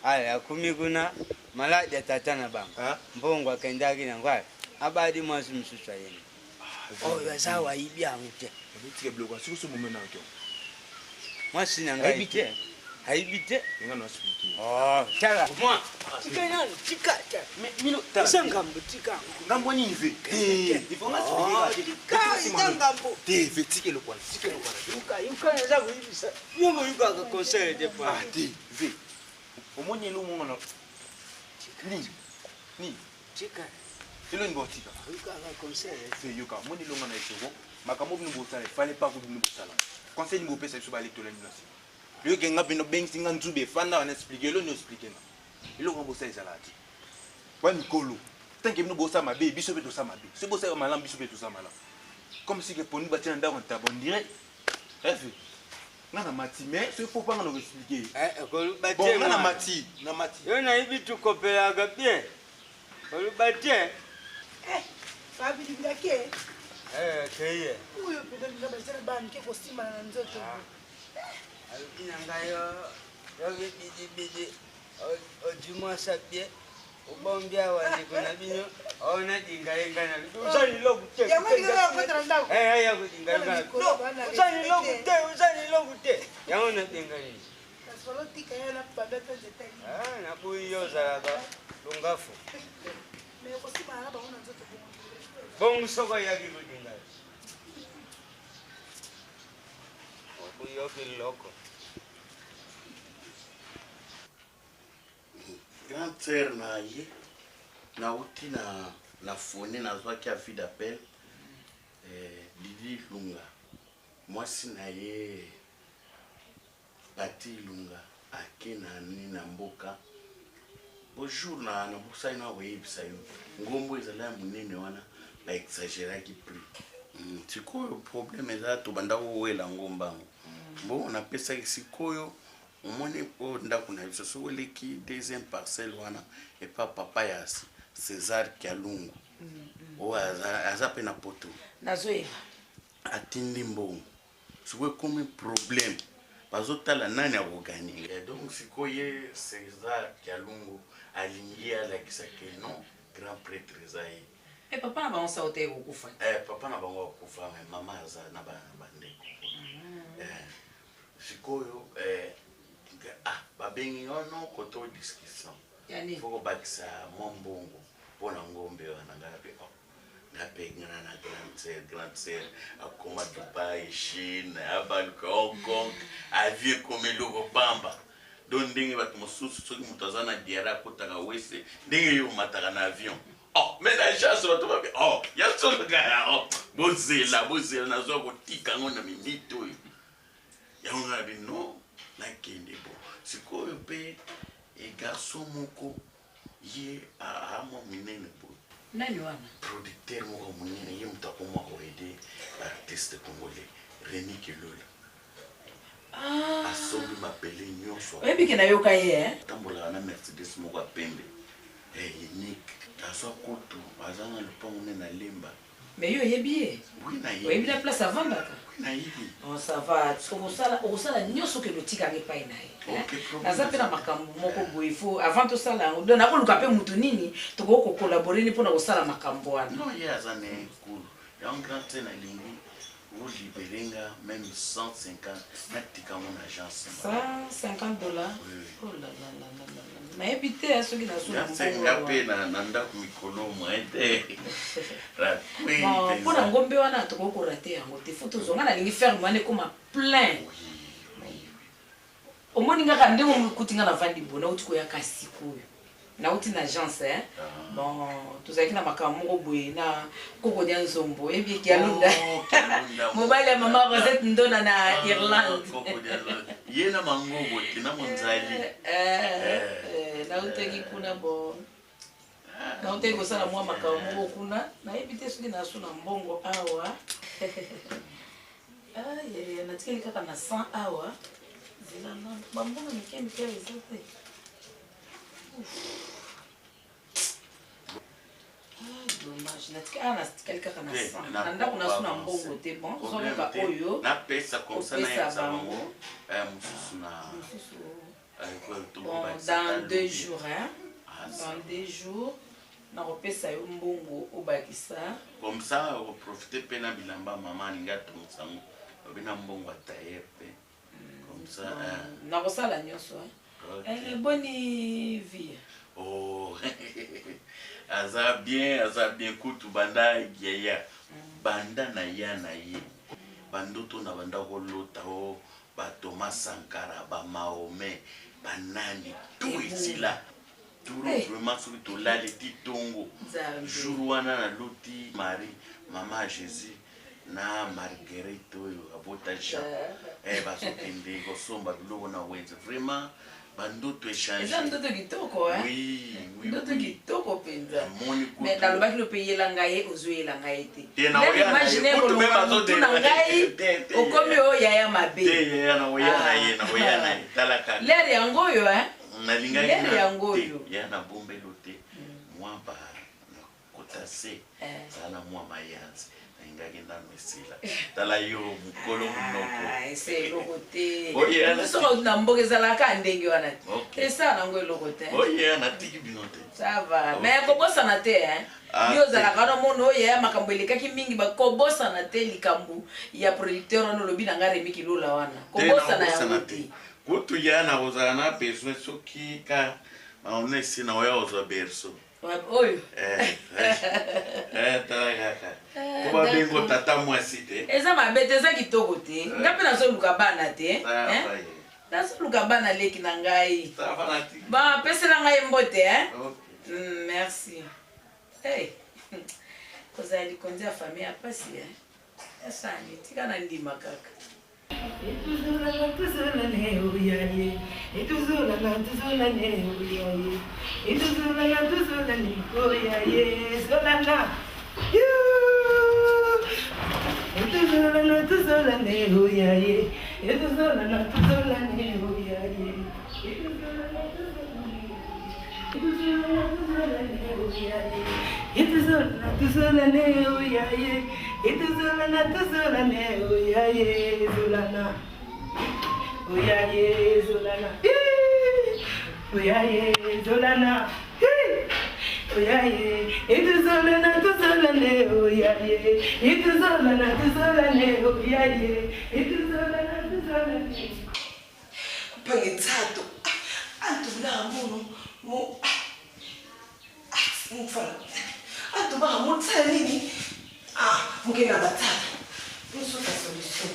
Aya kumikuna maladi atatana banga. Mbongo akenda kina ngwa. Abadi mwasi msuswa yene. Oh yazawa ibi amute. Bitike bloko siko so moment na ko. Mwasi nanga ite. Haibite Nga no expliquer. Oh, tala. Moi. Tikana, tikata. Mino sangambo tika. Ngambo nini ve? Il faut Tika ngambo. Te ve tike lo kwa. Yuka naza kuibisa. Yongo yuka ka conseil de pa. Te ve. Omoni lo mo na. Ni. Tika. Elo ngo tika. Yuka ka conseil. Ve yuka. Moni lo ngana isego. Makambo bino botala. Fallait pas que bino botala. Conseil ni bo pesa so ba lecteur la nasi. Le que nga bino beng singa nzube fanda on expliquer lo no expliquer na ilo ngo bosa ezalati wa nikolo tant que bino bosa mabe biso be to sa mabe se bosa malam biso be to sa malam comme si que poni batina nda on tabon dirait nga na mati mais ce faut pas nous expliquer ko batie bon nga na mati yo na ibi tu kopela ga bien ko batie Fabi dibake keye uyo pedo ngabazela banke ko simana na nzoto Inangayo, yogi bidi, ojuma sapie, ubombia wani kuna bino, ona dingarenga na. Usani logute. Yamani ngala kwatra ndako. Ya kudingarenga. No, usani logute. Yaona dingarenga. Kasolo tika yana babeta zetani. Na kuyo zaraga lungafu. Me ko simana ba ona nzoto bongo soko yaki kudinga. Okuyo kiloko. Grand sœur na ye na uti na fone na zwaki a vie d'appel Lili Lunga mwasi na ye Bati Lunga ake na ni na mboka bonjour na busai na webisa yo ngombo ezala munene wana ba exagérer ki prix sikoyo problème eza to banda wela ngombango bon on appelle ça sikoyo omoni po ndako na biso so leki deuxième parcelle wana et pas papa ya César Kialungu o aza pe na poto nazoyeba atindi mbongo sikoyo comme problème bazotala nani akogani donc sikoye César Kialungu alingi alakisa ke non grand prêtre zaye papa na bango sa ote kokufa papa na bango kokufa mama aza na bandeko sikoyo babengi ono koto discussion foko bakisa mombongo pona ngombe wana ngapengana na grand sœur akoma Dubai Chine abaluka Hong Kong avie komelo bamba don ndenge bat mosusu soki mutazana diara kotaka wese ndenge yo mataka na avion mais la chance bato ba ya solo gaya bozela nazwa kotika ngo na mimito oyo yango na bino nakende bo sikoyo mpe egarso moko ye aamwa munene bo nani wana producteur moko munene ye mutu akoma koede baartiste congolais Rémi Kelola asombi mapele nyonso oyebike nayoka ye tambolaka na Mercedes moko ya pembe unique azwa kutu aza na lupango nde na lemba mais yo oyebi ye oyebi na place avandaka ça va okosala nyonso oke lotikaka epai na ye naza mpe na makambo moko boye fo avant tosala yango don nakoluka mpe motu nini tokoki kokolabore ni mpona kosala makambo wana non ye aza ne kulu yango grand te nalingi oliberenga même 150 natika mon agence $150 oh là là là là nayebi te soki nasenga mpe na ndako mikolo mwa te mpona ngombe wana tokoki korate yango te fo tozonga nalingi ferme wana ekoma plein omoni ngaka ndenge omikuti nga navandi bo nauti koyaka sikoyo nauti na agence bon tozalaki na makambo moko boye na koko dia nzombo ebi kialunda mobile ya mama Rosette Ndona na Irlande ye na mangobo tina monzali nautaki kuna bo nautaki kosala mwa makambo moko kuna nayebi te soki naso na mbongo awa natikeli kaka na 100 awa zilana bambongo mike eza te dommage natikali kaka na 100 na ndako naso na mbongo te bon tozoloka oyo napesa komsa na yesa bango mosusu na dans 2 jours dans 2 jours nakopesa yo mbongo obakisa comme ça oprofite mpe na bilamba mama alinga tongisango obe na mbongo ataye mpe comme ça nakosala nyonso boni vie aza bien kutu banda yaya banda na ya na ye bandoto na banda kolota o ba Thomas Sankara ba Mahomet banani tout esila tout vraiment soki tolali ti tongo jour wana na loti Marie mama Jésus na Marguerite oyo abota Jean bazokende kosomba biloko na wenze vraiment bandoto échange eza ndoto kitoko oui ndoto kitoko penza mais nalobaki lopeyela ngai ozoyela ngai te imagine kolonga na ngai okomi oyo yaya mabe lere yango oyo lere yango oyo ya na bombelo te mwa ba kotase zala mwa mayanzi ingaki ndano esila tala yo mukolo munoko ese eloko te soko na mboka ezalaka ndenge wana te esa nango eloko te natiki bino te ça va mais kobosana te yo ozalaka na mono oyo ya makambo elekaki mingi bakobosana te likambo ya producteur wana olobi na nga Rémi Kelola wana kobosana yango te kutu ya na kozala na besoin soki ka maona esi na oya ozwa berso oyo talakaka koba bengo tata mwasi te eza mabe te eza kitoko te nga mpe nazoluka bana te nazoluka bana leki na ngai bapesela ngai mbote merci kozala likonzi ya famille ya pasi esani tika na ndima kaka Pangitsato antula muno mo mfala antuba mutsa nini mungena batata usuka solution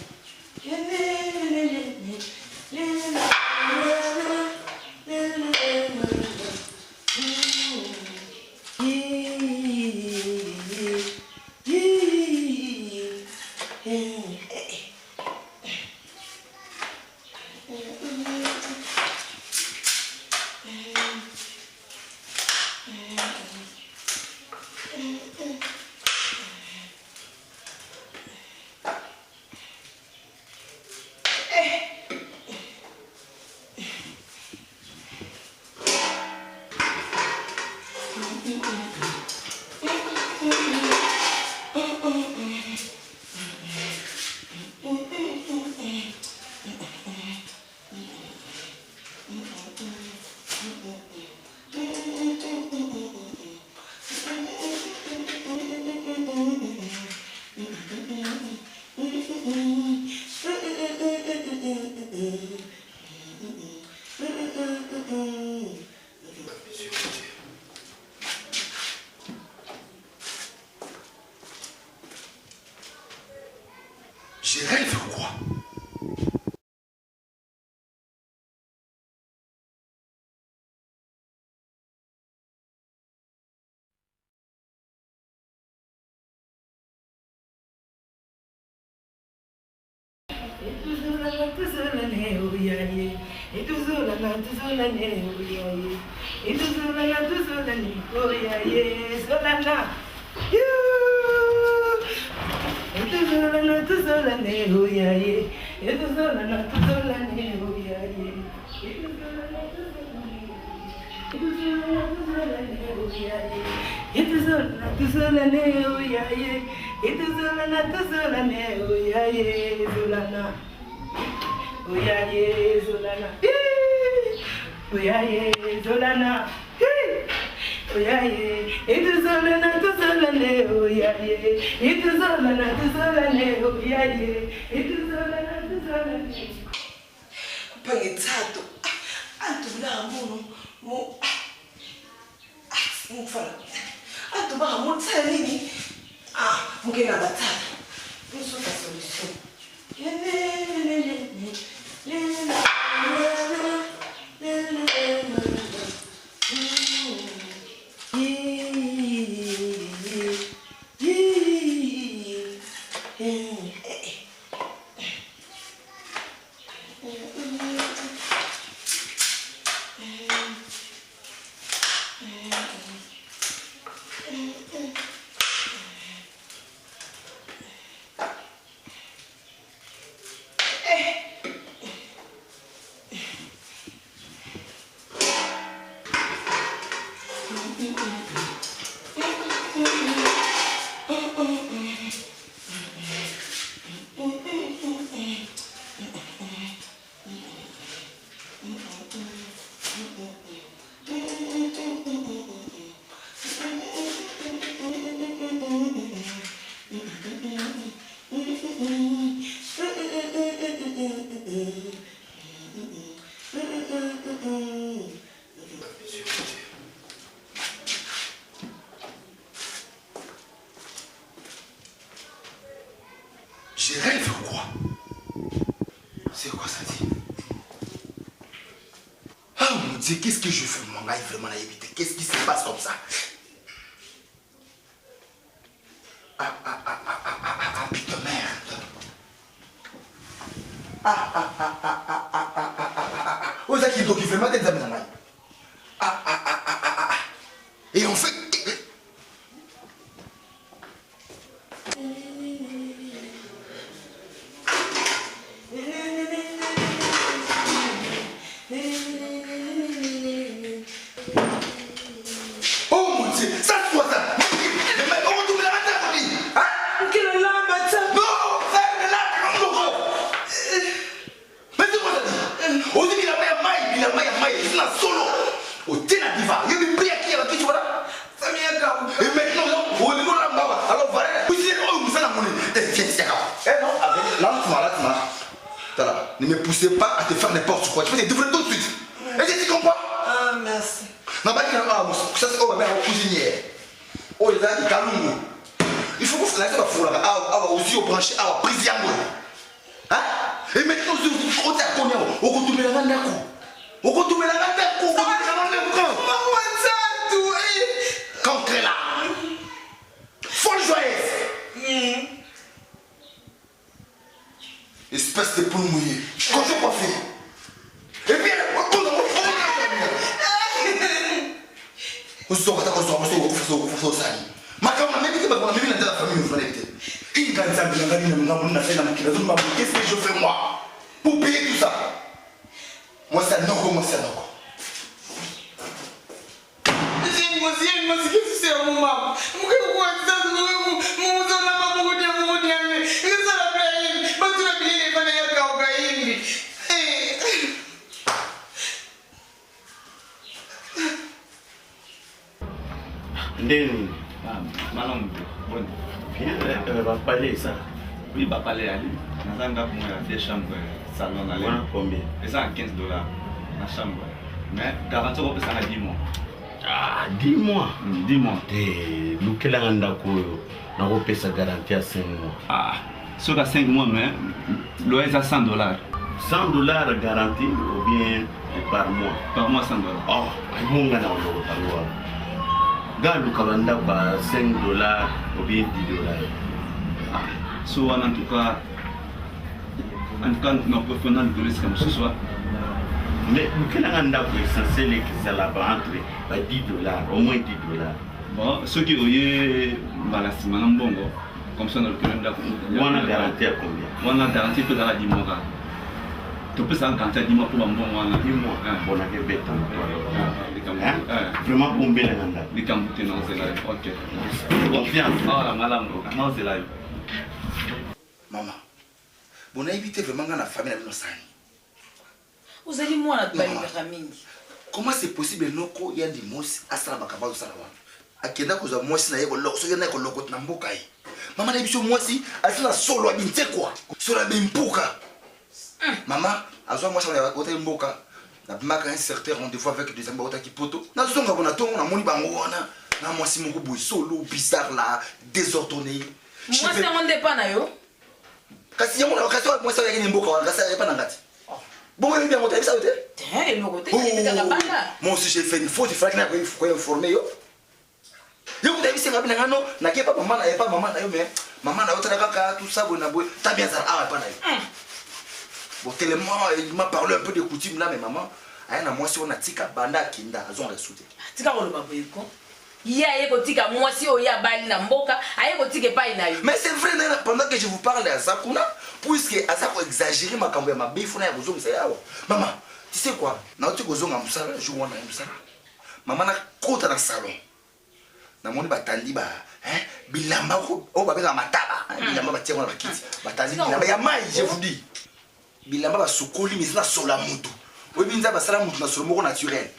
Je rêve quoi? Pangithathu antula mo ngifala antuba ngamutsani mungena bathatha usuka solution Je rêve quoi? C'est quoi ça dit? Ah mon Dieu, qu'est-ce que je fais mon gars vraiment à éviter? Qu'est-ce qui se passe comme ça? Putain merde. Oh ça qui donc il fait mal des amis. Et en fait ne me poussez pas à te faire n'importe quoi. Tu peux te développer tout de suite. Est-ce que tu comprends? Ah, merci. Non, pas dire ça c'est ma mère cuisinière. Oh, il a dit Kalungu. Il faut que vous fassiez la foule là. Aussi au branché, à prise yango. Hein? Et maintenant, vous comptez à combien? Vous comptez la ganda coup. Vous comptez la ganda coup. Vous comptez la ganda coup. Maman, ça tout. Concret là. Folle joyeuse. Espèce de poule mouillée. Quand je pas fait. Et puis, on se sort à cause de ça. Ma camarade, même si ma famille n'a pas de famille, vous allez il gagne ça, il qu'est-ce que je fais moi pour payer tout ça? Moi, c'est un non, moi, c'est un non. Qu'est-ce que c'est, maman? Ndeni. Malam, bon. Bien, va parler ça. Oui, va parler à lui. Dans un gars, il y a 2 chambres, salon à Voilà combien? Et ça à $15. La chambre. Mais garantie, on peut ça à 10 mois. Ah, 10 mois. 10 mois. Et lequel a un d'accord? On peut ça garantir à 5 mois. Ah, sur à 5 mois, mais l'OS à $100. $100 garanti ou bien par mois? Par mois, $100. Oh, il y a un gars, le calendrier par $5 ou bien $10. Ah, so en tout cas, nous préférons le risque comme ce soir. Mais lequel a un d'accord essentiel qui est là-bas entre $10, au moins $10. Bon, ceux qui ont eu Balasima Bongo, comme ça, on a garanti à combien? On a garanti que dans la 10 mois. Tu peux ça garantir 10 mois pour un bon mois. 10 mois. Bon, on a des bêtes. Vraiment, combien de temps? Les Camboutés, non, c'est là. Ok. Confiance. Ah, la madame, non, c'est là. Maman, on a évité vraiment la famille avec nos sangs. Vous allez moi la famille. Comment c'est possible noko il y a des mots à Sarabakaba ou Sarawa? À Kenda, vous avez moi si naïe, vous avez un logo de Nambokai. Maman, n'a pas moi si, à ce solo à Binte quoi? Sur la Bimpuka. Maman, à ce moment-là, on a voté Mboka. On a marqué un certain rendez-vous avec des amis qui poto. Dans ce moment, on a tourné, on a moni bangouana. Non, moi si mon goût solo, bizarre là, désordonné. Moi, c'est un départ na yo. Kasi yango na kasi moi ça yaki Mboka, kasi pas na ngati. Bon, il bien monté ça ou moi aussi j'ai fait une faute, il fallait que je sois informé. Je vous ai dit que je n'ai pas maman, mais maman n'a pas tout ça, t'as bien ça. Ah, pas bon, tellement, il m'a parlé un peu de coutume là, mais maman, moi si on a tika banda kinda, ils ont ressoudé. Tika on le babouiko. Il y a tika moi si on y a bali na mboka, aye tika pas inaï. Mais c'est vrai, pendant que je vous parle à Sakuna, puisque à ça faut exagérer ma cambe ma bif na bozo msaya. Maman, tu sais quoi? Na tu gozo ngamusala, je vois na musala. Maman na kota na salon. Na moni batandi ba, bilamba ko, o ba beza mataba, bilamba ba tiengo na bakiti. Batandi bilamba ya mai, je vous dis. Bilamba ba sokoli misna sola mutu. O binza ba sala mutu na solo moko naturel.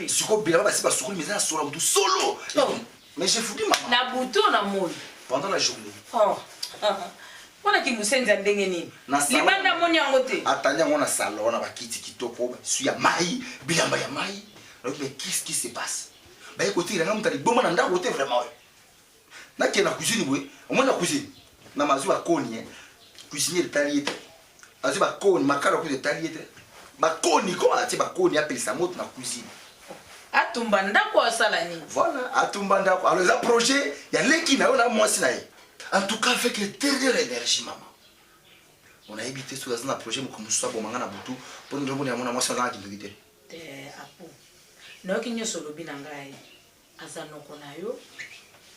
Siko bilamba ba siba sokoli misna sola mutu solo. Mais je vous dis maman. Na buto na moni. Pendant la journée. Oh. Wana ki musenza ndenge nini? Libanda moni yango te. Atanya ngona salon na bakiti kitoko, su ya mai, bilamba ya mai. Mais qu'est-ce qui se passe? Bah écoutez, il y a un moment où on a un vraiment. Na qui est la cuisine, oui. Au moins la cuisine. Na mazu a koni, cuisinier de taliete. Azu ba koni, makara de taliete. Ba koni ko ati ba koni appelle sa moto na cuisine. Atumba ndako asala nini? Voilà, atumba ndako. Alors les projets, il y a l'équipe qui na moi si na. En tout cas avec les dernières énergies maman. On a évité sur un projet comme ça pour mangana butu pour nous donner mon moi si on a qui apo. Noki nyoso lobi na ngai azanoko na yo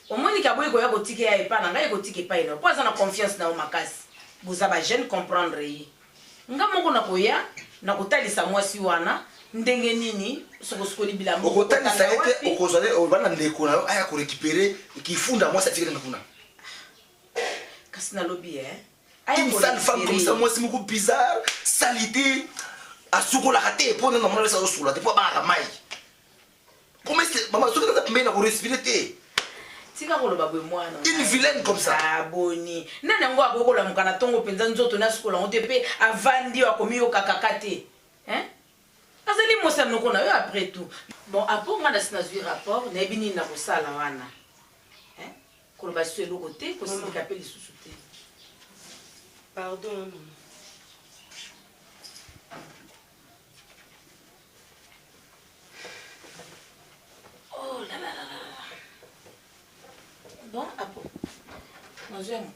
omoni ka boye ko ya kotike ya epa na ngai kotike pa ina po azana confiance na o makasi boza ba jeune comprendre yi nga moko na koya na kotalisa mwasi wana ndenge nini soko skoli bila mo okotalisa ete okozale obana ndeko na yo aya ko récupérer kifunda mwasi atikele ngakuna kasi na lobi une sale femme comme ça mwasi moko bizarre salité asukola kate po na mona sa osula te po ba ka mai. Comment est-ce maman, ce que tu as mis pour respirer? Une vilaine comme ça. Ah, boni. Nana ngo akoko la mukana tongo penza nzoto na skola on te pe avandi wa komi yo kakakate. Hein? Azali mosa noko na yo après tout. Bon, après nga na sinazui rapport, na ebini na kosala wana. Hein? Ko ba su eloko te, ko sindika pe lisusu te. Pardon. Oh là là là là. Bon, après, nous avons un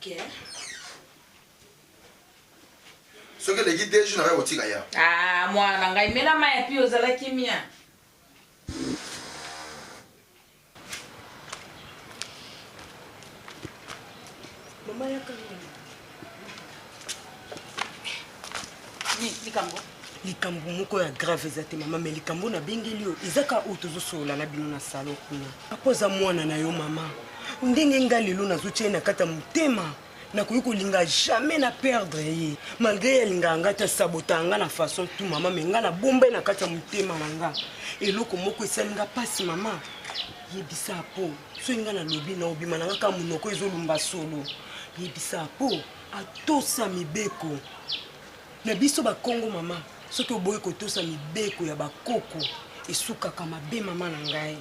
soki eleki 2 jours nanga kotika ya mwana ngai mela mai epi ozalaki mia mama yakanga likambo moko ya grave eza te mama me likambo nabengeli yo ezaka oyo tozosolola na bino na salon kuna apo aza mwana na yo mama ndenge nga lelo nazotia ye na kati ya motema nakoki kolinga jamais na perdre ye malgré alingaka nga te asabota nga na façon tu mama me nga nabomba ye na kati ya motema na nga eloko moko esali nga mpasi mama yebisa po soki nga nalobi na obima na nga kaka monoko ezolumba solo yebisa po atosa mibeko na biso bakongo mama soki oboyi kotosa mibeko ya bakoko esukaka mabe mama na ngai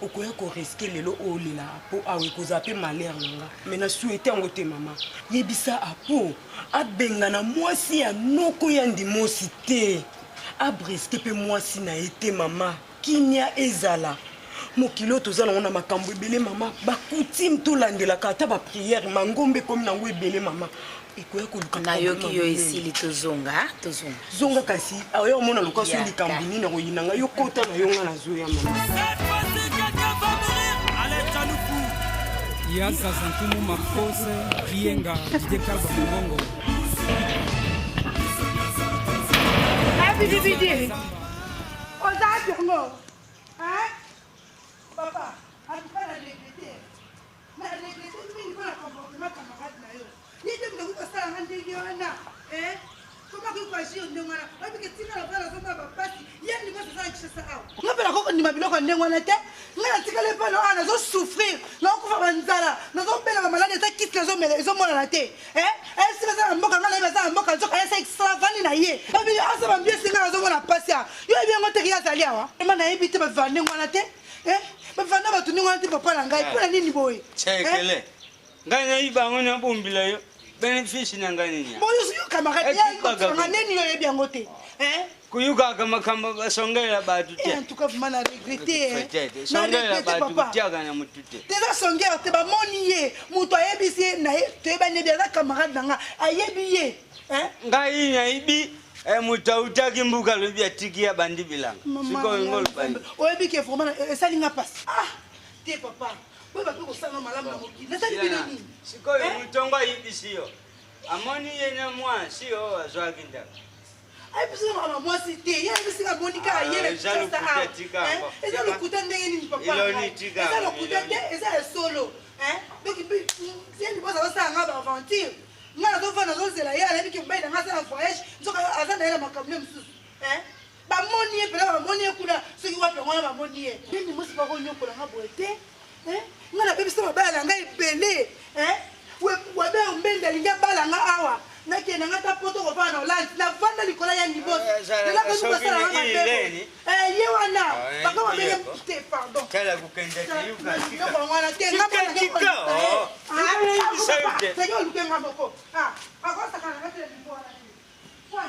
okoya koreske lelo olela apo awe kozala mpe malere na nga me na suete yango te mama yebisa apo abenga na mwasi ya noko ya ndimosi te abreske mpe mwasi na ye te mama kimia ezala mokilo toza nango na makambo ebele mama bakutime tolandelaka ata bapriere mangombe ekomi nango ebele mama ekoya koluka nayoki yo esili tozonga zonga kasi aoya omona loka so likambo nini akoyinanga yo kota na yo nga nazoya mama Yasa Santumu Makose Rienga Didekaba Mbongo Bidi Oza Birno Hein Papa Aluka na regretter na regretter mimi kwa comportement camarade na yo Nide mngo kusala ngandege wana Koma kwa jio ndengwana Wabike tina la bala zoma bapasi Yeni kwa sasa nchisa hao Ngapela koko ni mabiloko ndengwana te Ngana tikale pano ana zo souffrir na kufa banzala na zo bela malade ta kitla zo mele zo mona na te si baza mboka ngana baza mboka zo kaya sa extravani na ye Babi asa bambie singa zo mona pasia Yo ebi ngo te ya zalia wa Ema na ebi te ba vande ngwana te bavanda bato ndengwana te papa na ngai pona nini boye Chekele Ngai na ibango na bombila yo Benefice na ngai nini Boyo yo camarade ya ko ngana nini yo ebi ngo te kuyuka kama kamba basongela batu te en tout cas vraiment na regretter songela batu tiaga na mutute teza songela te ba moni ye muto ayebisi na ye to eba ne bia camarade nanga ayebi ye ngai na ibi muta kimbuka lo bia tikia bandi bilanga siko ngol bandi oyebi ke vraiment esalinga passe te papa we ba ko sana malamu na moki na tali bino nini siko mutongo ibisi yo amoni ye na mwa sio azwaki ndaka Ai pisa mama mwasi te ya bisinga Monica yele sasa ah eza lokuta ndenge ni papa eza lokuta te eza solo donc si ni bosa basa nga ba aventure nga zo fana zo zela ya lebi ke mbaida nga sa voyage nzoka azana ela makamne msusu ba moni e pela ba moni e kuna soki wapi ngwana ba moni e nini musi ba ko nyokola nga boete nga na bebisa mabala nga epele we be mbenda linga bala nga awa nake na ngata poto ko fa na Holland la vanda likola ya nibos la ko ba sala na bebe ye wana baka ba bebe te pardon kala ku kende yuka yo ko ngwana te na ba na ko se yo luke ngaboko ako sa kana ngate ni bwana kwa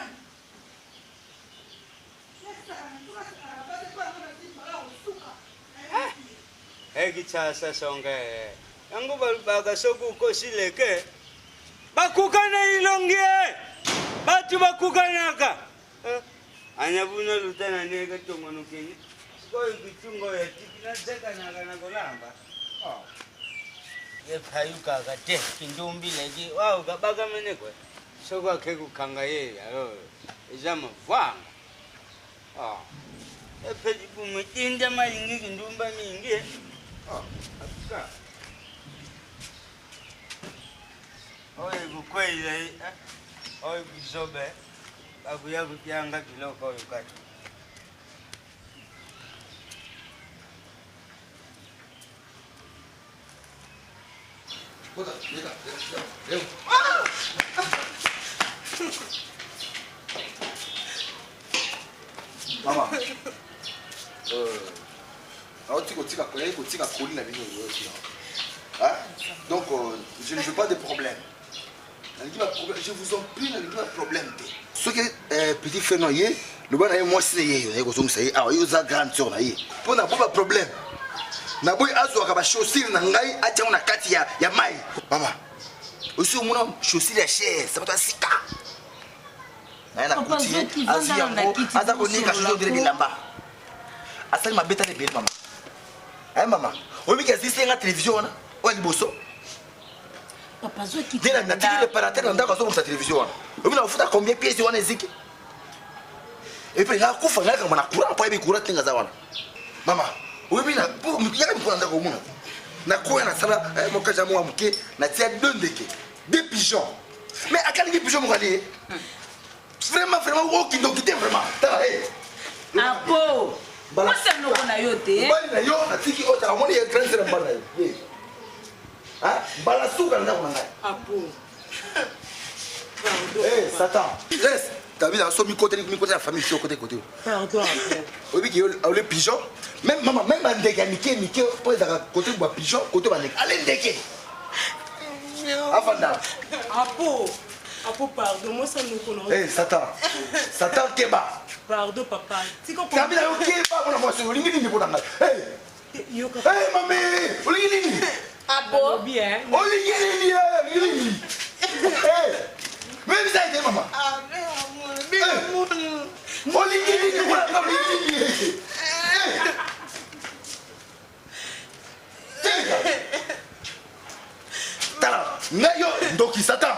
Kichasa songe yangu baga soku kosileke bakukana ilongie batu bakukanaka anyabuna lutana nega tongono kenyi siko ikitungo ya tikina zeka na golamba ye phayuka kate kindumbi legi wao gabaga menekwe soko akeku kanga ye alo ejama vanga epeji bumutinda malingi kindumba mingi Atuka. Oye kukwele oye kuzobe akuya kupianga kiloko oyo kati Mama. Donc, je ne veux pas de problème. Je vous en prie, ne pas de problème. Ce que petit frère noyé, le bon moi c'est il y a grande sœur noyé. Pour n'a pas de problème. Na boy azo ka ba chaussure na ngai acha na kati ya mai. Mama. Aussi mon chaussure ya cher, ça va sika. na kuti azwi yango aza konika toujours ndele bilamba asali mabeta le belle mama ay mama oyebiki azisenga télévision wana oya liboso papa zoki ndela natiki réparateur na ndako azomomisa télévision wana oyebi na kofuta combien pièce wana eziki epuis nga kufa nga kama na courant mpo ayebi courant tenga za wana mama oyebi yaka mikona ndako omona nakoya nasala mokaji ya mowa moke natia 2 ndeke 2 pigeons mais akalingi pigeon moko ali vraiment okindoki te vraiment tala apo mwasi noko na yo te mbali na yo natiki oyo amoni ye grand sere mbali na yo mbala suka na ndako na ngai apo satan tabi na so mikote ya famille sio côté pardon oyebi ki ole pigeon même mama même bandeke ya mike mpo ezaka côté ba pigeon côté bandeke ale ndeke afanda apo pardon moi ça nous connaît satan keba pardon papa tabi na yo keba mona mwasi olingi nini mpona ngai mame olingi nini apo olingi nini même ça ete mama olingi nini mpona ngai olingi nini tala ngai yo ndoki satan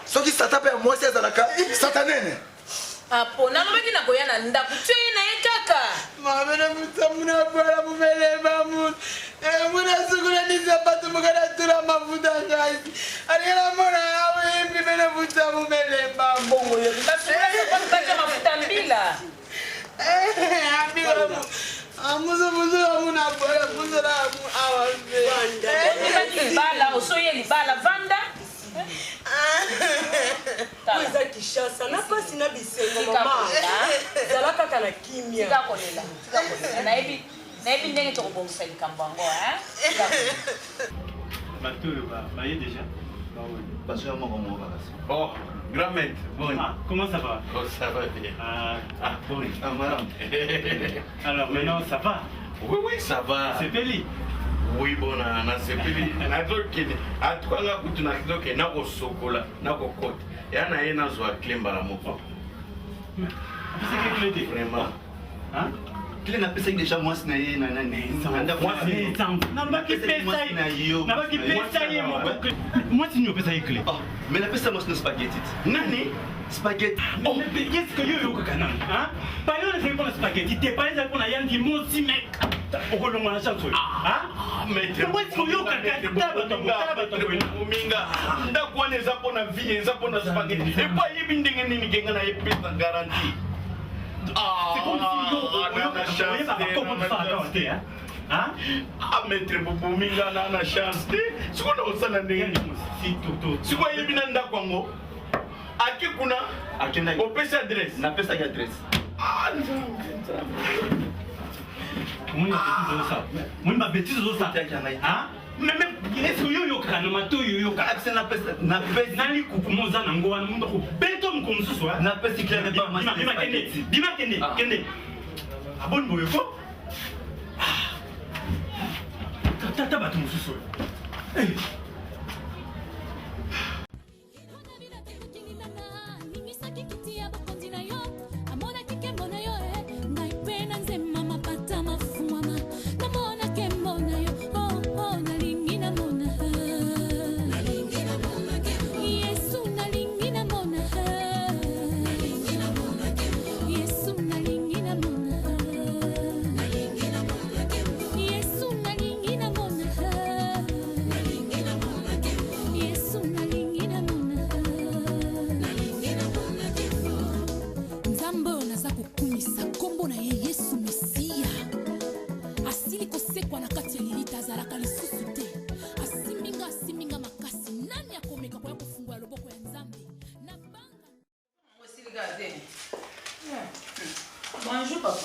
soki satan mpe ya mwasi azalaka satanene apo nalobaki nakoya na ndako tio ye na ye kaka mamene mutamuna bwala mumelema mun muna sukulanisa patu mukanatula mafuta ngasi alikala mona yawe mimene muta mumelema bongo yo basukaaa mafuta mbila ambila muzu amuna bwala muzala amu awabe libala osoye libala vanda eza kishasa na pasi na bisengo mama zala kaka na kimia nayebi ndenge tokobongisa likambo yango bato oyo baye déjà bazo ya moko moko bakasi oh grand maître bon comment ça va oh ça va bien bon madame alors maintenant ça va oui ça va c'est Peli oui bon na sepeli nazokende atukanga kutu nazokende nakosokola nakokota ya na ye nazwa clé mbala moko vraiment kile napesaki deja mwasi na ye mwasi nini opesaki clé mais napesa mwasi na spaghetti nani spaghetti est-ce que yo oyokaka nani payo ezali mpona spaghetti te payo ezali mpona yandi mosi mek okolongwa na chance oyo mwasi oyokaka mominga ndako wana eza mpona vie eza mpona spaghetti epo ayebi ndenge nini kenga na ye pesa garantie maître bobominga na chance te sikoyo na kosala ndenge sikoyo ayebi na ndako yango ake kuna opesi adresse napesaki adresse moni babétise ozosala est-ce que yo oyokaka na mato oyo oyokaka nali kuku mo oza nango wana mondo akobeta moko mosusu bima kende aboni boye ko tata bato mosusu oyo Bonjour, papa.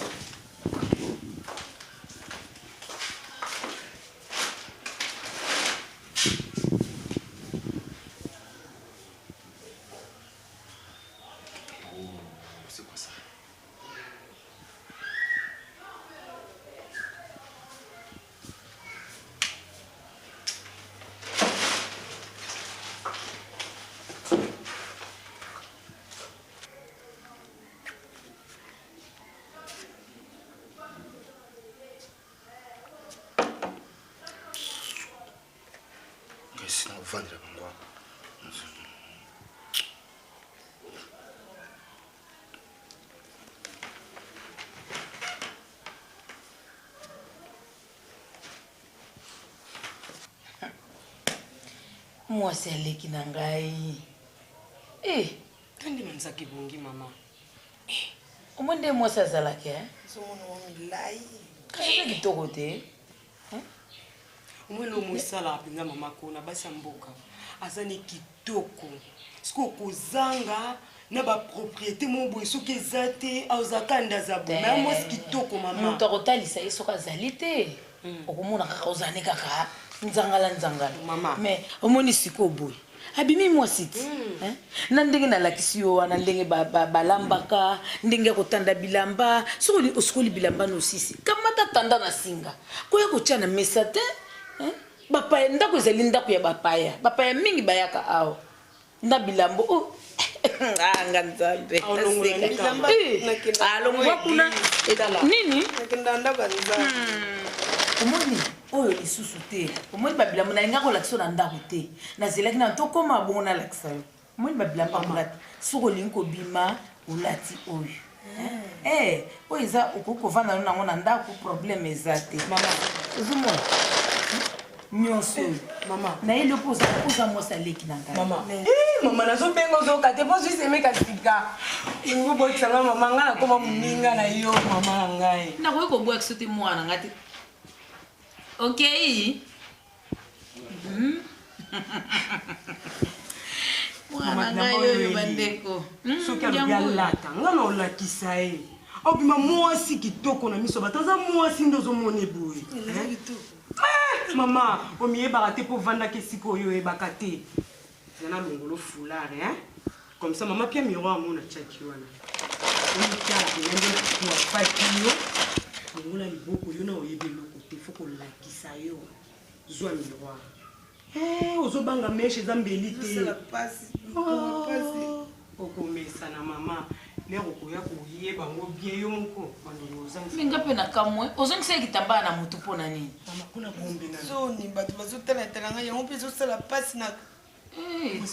C'est quoi ça? kovandela bango mwasi aleki na ngai kandi manzaki bongi mama omwe nde mwasi azalaki somona wa milai kasi kitoko te omwene omwe esalaka mpenza mama kona basi ya mboka aza ne kitoko soki okozanga na bapropriété mo boye soki eza te azalaka nde aza boye me mwasi kitoko mama moto akotalisa ye soki azali te okomona kaka ozane kaka nzangala mais omoni sikoyo boye abimi mwasi ti na ndenge nalakisi yo wana ndenge balambaka ndenge kotanda bilamba soki osikoli bilamba nosisi kamata tanda na singa koya kotia na mesa te bapaya ndako ezali ndako ya bapaya mingi bayaka awa nda bilambo nga nzambe alongwa kuna nini omoni oyo lisusu te omoni babilamba nalinga kolakisa na ndako te nazelaki na tokoma bongo nalakisa yo omoni babilamba kolati soki olingi kobima olati oyo oyo eza okoki kovanda no nango na ndako probleme eza te ozomona nyonso oyo nayeli opo oza mwasi aleki na ngai mama nazobenga ozoka te mpo zuisemeka sika ngobokisanga mama nga nakoma moninga na yo mama na ngai nakoki kobwakisa te mwana nga te okei mwana ngai oyo bandeko soki alobi alata nga na olakisa ye obima mwasi kitoko na miso bato aza mwasi nde ozomona eboye mama omiyebaka te mpo ovandaka esika oyo oyebaka te eza na longolo fulare comme ça mama pia miroir amona tiaki wana oyitala pena nde wafaki yo longola liboko yo na oyebi eloko te fo kolakisa yo zwa miroir ozobanga meshe eza mbeli te okomesa na mama lero okoya koyeba ngo bien yo moko minga mpe na kamwe ozongisa ekitambala na motu mpo na nini zoni bato bazotalatala ngai yango mpe ezosala mpasi na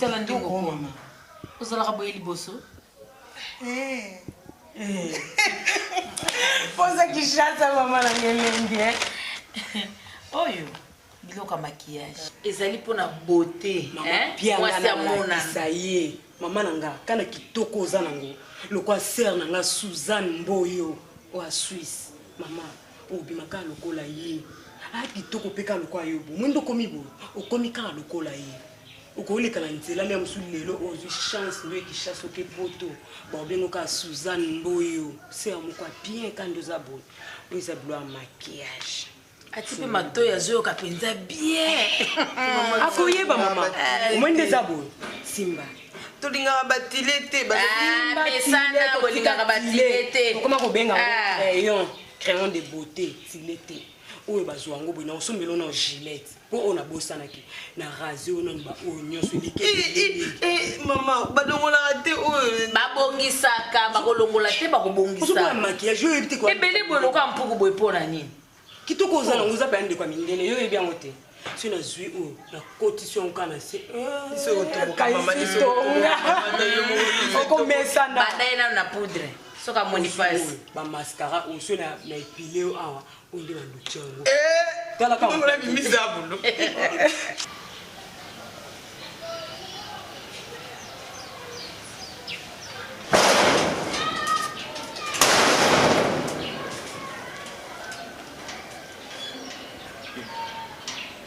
tala ndenge okoma ozalaka boye liboso poza kishasa mama na ngelenge oyo biloko ya makiyage ezali mpona beauté mwasi amonana ye mama na nga kana kitoko oza nango lokwa ser na nga Suzanne Mboyo oya Suisse mama obimaka lokola ye kitoko mpe kaka lokwa yo bo mwendo okomi boye okomi kaka lokola ye okoleka na nzela le ya mosu lelo ozwi chance nde ekishasa oke poto baobengo kaka Suzanne Mboyo ser moko bien kandi oza boye oyo eza bilo ya makiyage ati mpe matoyi azoyoka mpenza bien akoyeba mama omwende eza boye simba tolingaka batile te mesana bolingaka batile te okoma kobenga crayon crayon de beauté tile te oyo bazwa yango boye na osombela na gilette mpo oyo nabosanaki na rase oyo nani baoyo nyonso mama balongolaka te oyo babongisaka bakolongola te bakobongisa makiyage oyo yebi te ebele boye lokola mpuku boye mpo na nini kitoko oza nango oza paya ndeko ya mindele yo yebi yango te so nazwi oyo nakotisi yango kaka na se okomesana badaye nano na poudre soki amoni pasi bamaskara oyo so na epile oyo awa oyo nde nandoki yango talaka bimisa bulo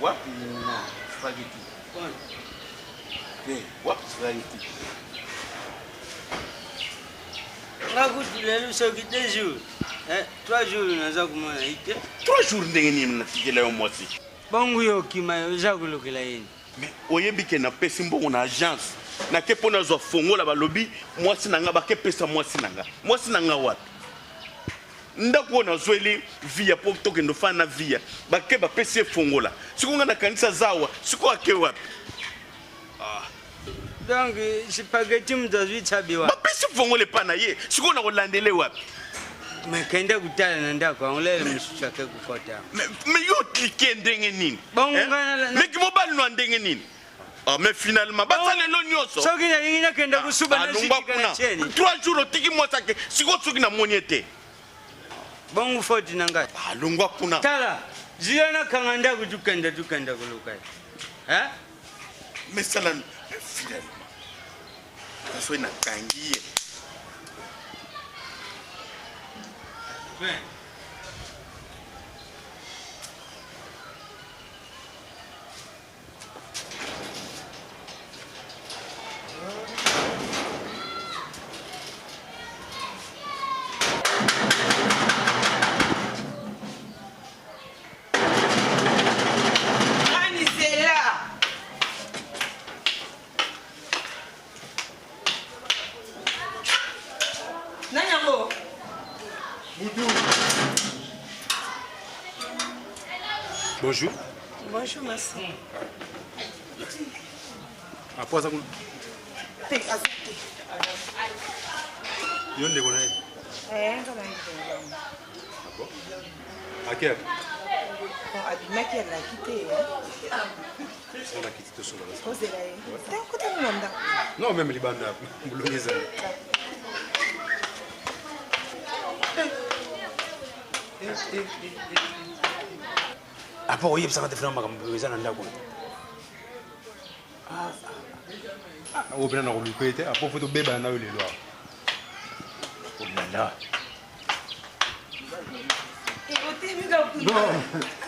wapi na spaghetti wapi spaghetti ngakuti lelo soki 2 jours 3 jours naza komona ite 3 jours ndenge nini natikela yo mwasi bongo yo okima yo oza kolokela yeni oyebi ke napesi mbongo na agence nake mpo nazwa fongola balobi mwasi na nga bakepesa mwasi na nga wapi ndako oyo nazweli via mpo tokende ofana na via bake bapesi ye fongola siko nga nakanisa zawa siko ake wapi donc spaghetti moto azwi tsabiwa bapesi fongola epa na ye siko na kolandele wapi makende kutala na ndako yango lelo mosusu ake kokota me yo klike ndenge nini meki mobali no ndenge nini Ah, mais finalement, basa lelo nyoso. Soki na yingina kenda kusuba na ziki kana cheni. 3 jours otiki mwasake, siko soki na moniete. Bongo foti nanga. Ah, longwa kuna. Tala, ziona kanganda kutukenda kuluka. Hein? Mais ça là, finalement. Ça soit na kangiye. Ouais. Bonjour. Bonjour, merci. Apa ça? Yonde kona hii. Kama hivi. Akia. Abimaki la quitté. On a quitté tout ça. Posez là. T'es côté de Manda. Non, même libanda. Boulongeza. Apa oyebisa ngate funa makambo ezana ndako. Obena na kolupete, apo foto beba na yo lelo. Obena. Non,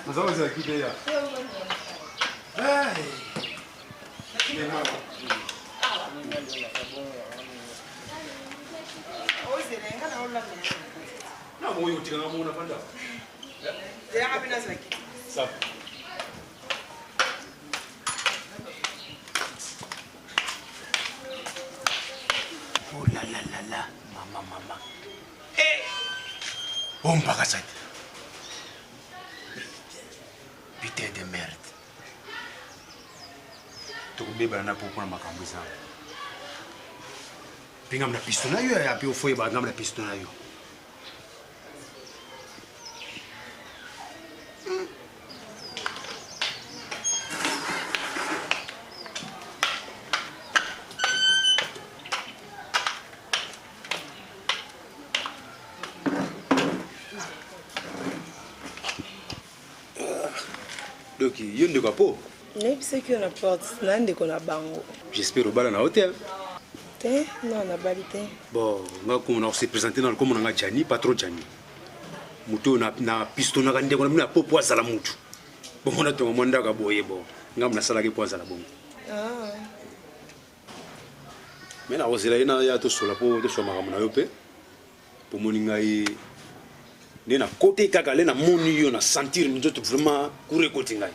nous avons ça qui est là. Hey. Non, moi, je suis un peu ça. Oh là là là là, maman. Eh! Oh, m'pakasat. Putain de merde. Tu peux bien na pour makambo ça. Pinga mna pistona yo ya pio foi ba ngamna pistona yo. Donc, il y a un capot. C'est qu'on a porte, on a bango. J'espère au bal en hôtel. Non, on a balité. Bon, on s'est présenté dans le commun de Gianni, pas trop Gianni. Moutou na piston na gande, on a pas poisson à la moutou. Bon, on a tout le monde à boyer, bon. On a salade poisson à la bombe. Ah. Mais là, on a ya to sola po de so makamuna yope. Pour moningai ne na côté kakale na moni yo na sentir nous autres vraiment courir côté ngai.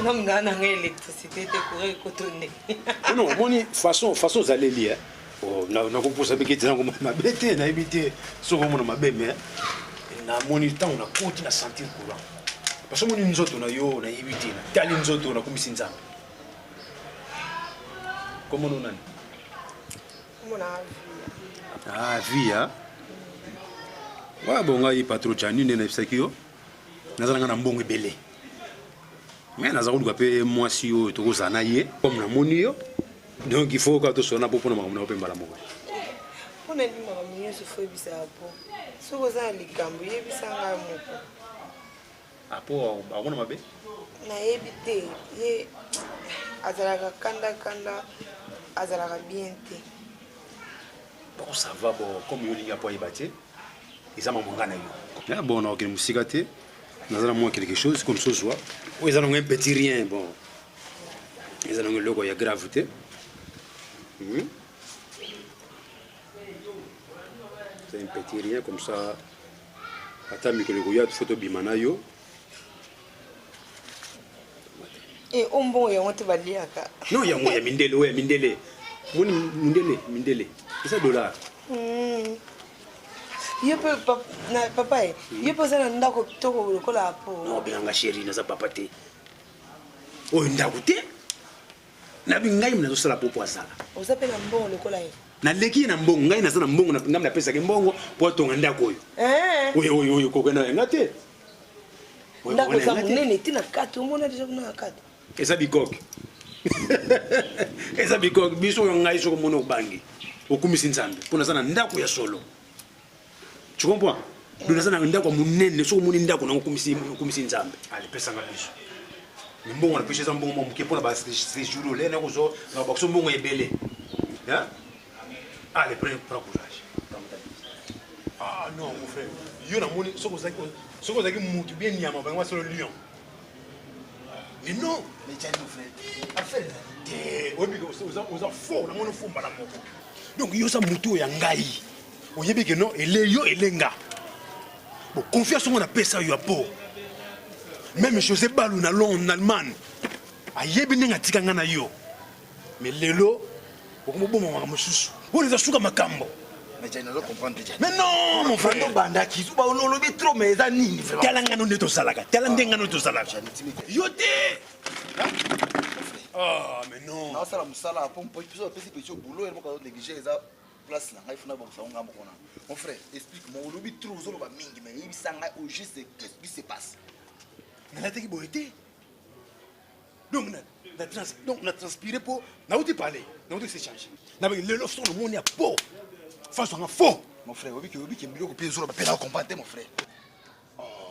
Non, mais on a l'électricité de courir côté. Non, moni façon zalé li hein. Oh, na ko ça be ke tena ko mabete na ibite so ko mona mabeme. Na moni temps on a côté na sentir courant. Parce que moni nous autres na yo na ibite na tali nous autres na kumisinza. Comment on a? Ah, via. Ouais, bon, ngai patro chani ne na psakio. Nazanga na mbongo belé. Mais nazako du kapé moi si yo to kozana ye comme na moni yo. Donc il faut que to sona pour na makamuna opemba la moko. On a dit makamuna se foi bisa po. So kozana likambo ye bisa nga moko. Apo ba wona mabe? Na ebite ye azalaka kanda azalaka bien te. Bon ça va bon comme yo linga po ibate. Ils ont mon gana yo. Bon on a aucune musique té. Nous avons moins quelque chose comme ce soir. Ils ont un petit rien bon. Ils ont un logo ya gravité. C'est un petit rien comme ça. Attends mais que le goya photo bimana yo. Et on bon ya on te baliaka. Non ya moya mindele ouais mindele. Mindele. C'est $. Yo pe papa yo pe sana ndako kitoko lokola hapo. No bilanga chérie na za papa te. O ndako te. Na bingai mna zosala popo azala. Ozape na mbongo lokola ye. Na leki na mbongo ngai na sana mbongo na ngamna pesa ke mbongo po tonga ndako yo. Oyo ko kana ngate. Ndako za munene tina kati umona deja kuna kati. eza bikoke eza bikoke biso oyo ngai soko mona obangi okumisi nzambe mpo naza na ndako ya solo tu comprends do naza na ndako ya monene soko moni ndako nango okumisi nzambe ale pesanga biso mbongo na peshe eza mbongo moke mpona baséjour ole na kozo na bakoso mbongo ebele allez prends courage ah non mon frère yo na moni soko zaki mutu bien nyama bango solo lion mais non mais tiens mon frère affaire obi oza fort na moni fumba na moko donc yo sa mutu ya ngai oyebi ke non eleyo elenga bon confiance on a pesa yo apo même José Balou na Londres en Allemagne ayebi ninga tikanga na yo mais lelo okomo bomo mama mususu on les a suka makambo mais tiens non comprendre déjà mais non mon frère banda ki suba olobi trop mais eza nini vraiment talanga no neto salaka talanga no to salaka yo te ah mais non na sala musala pour piso petit boulot et mo négliger eza place na ngai funa bongo ngambo kona mon frère explique-moi olobi trop zolo ba mingi mais yebisanga au juste qu'est-ce qui se passe nalataki boye te donc na transpiré po nauti parler nauti s'échanger nabe lelo so le monde ya po face à faux mon frère obi ke biloko pe zolo ba pe na comprendre mon frère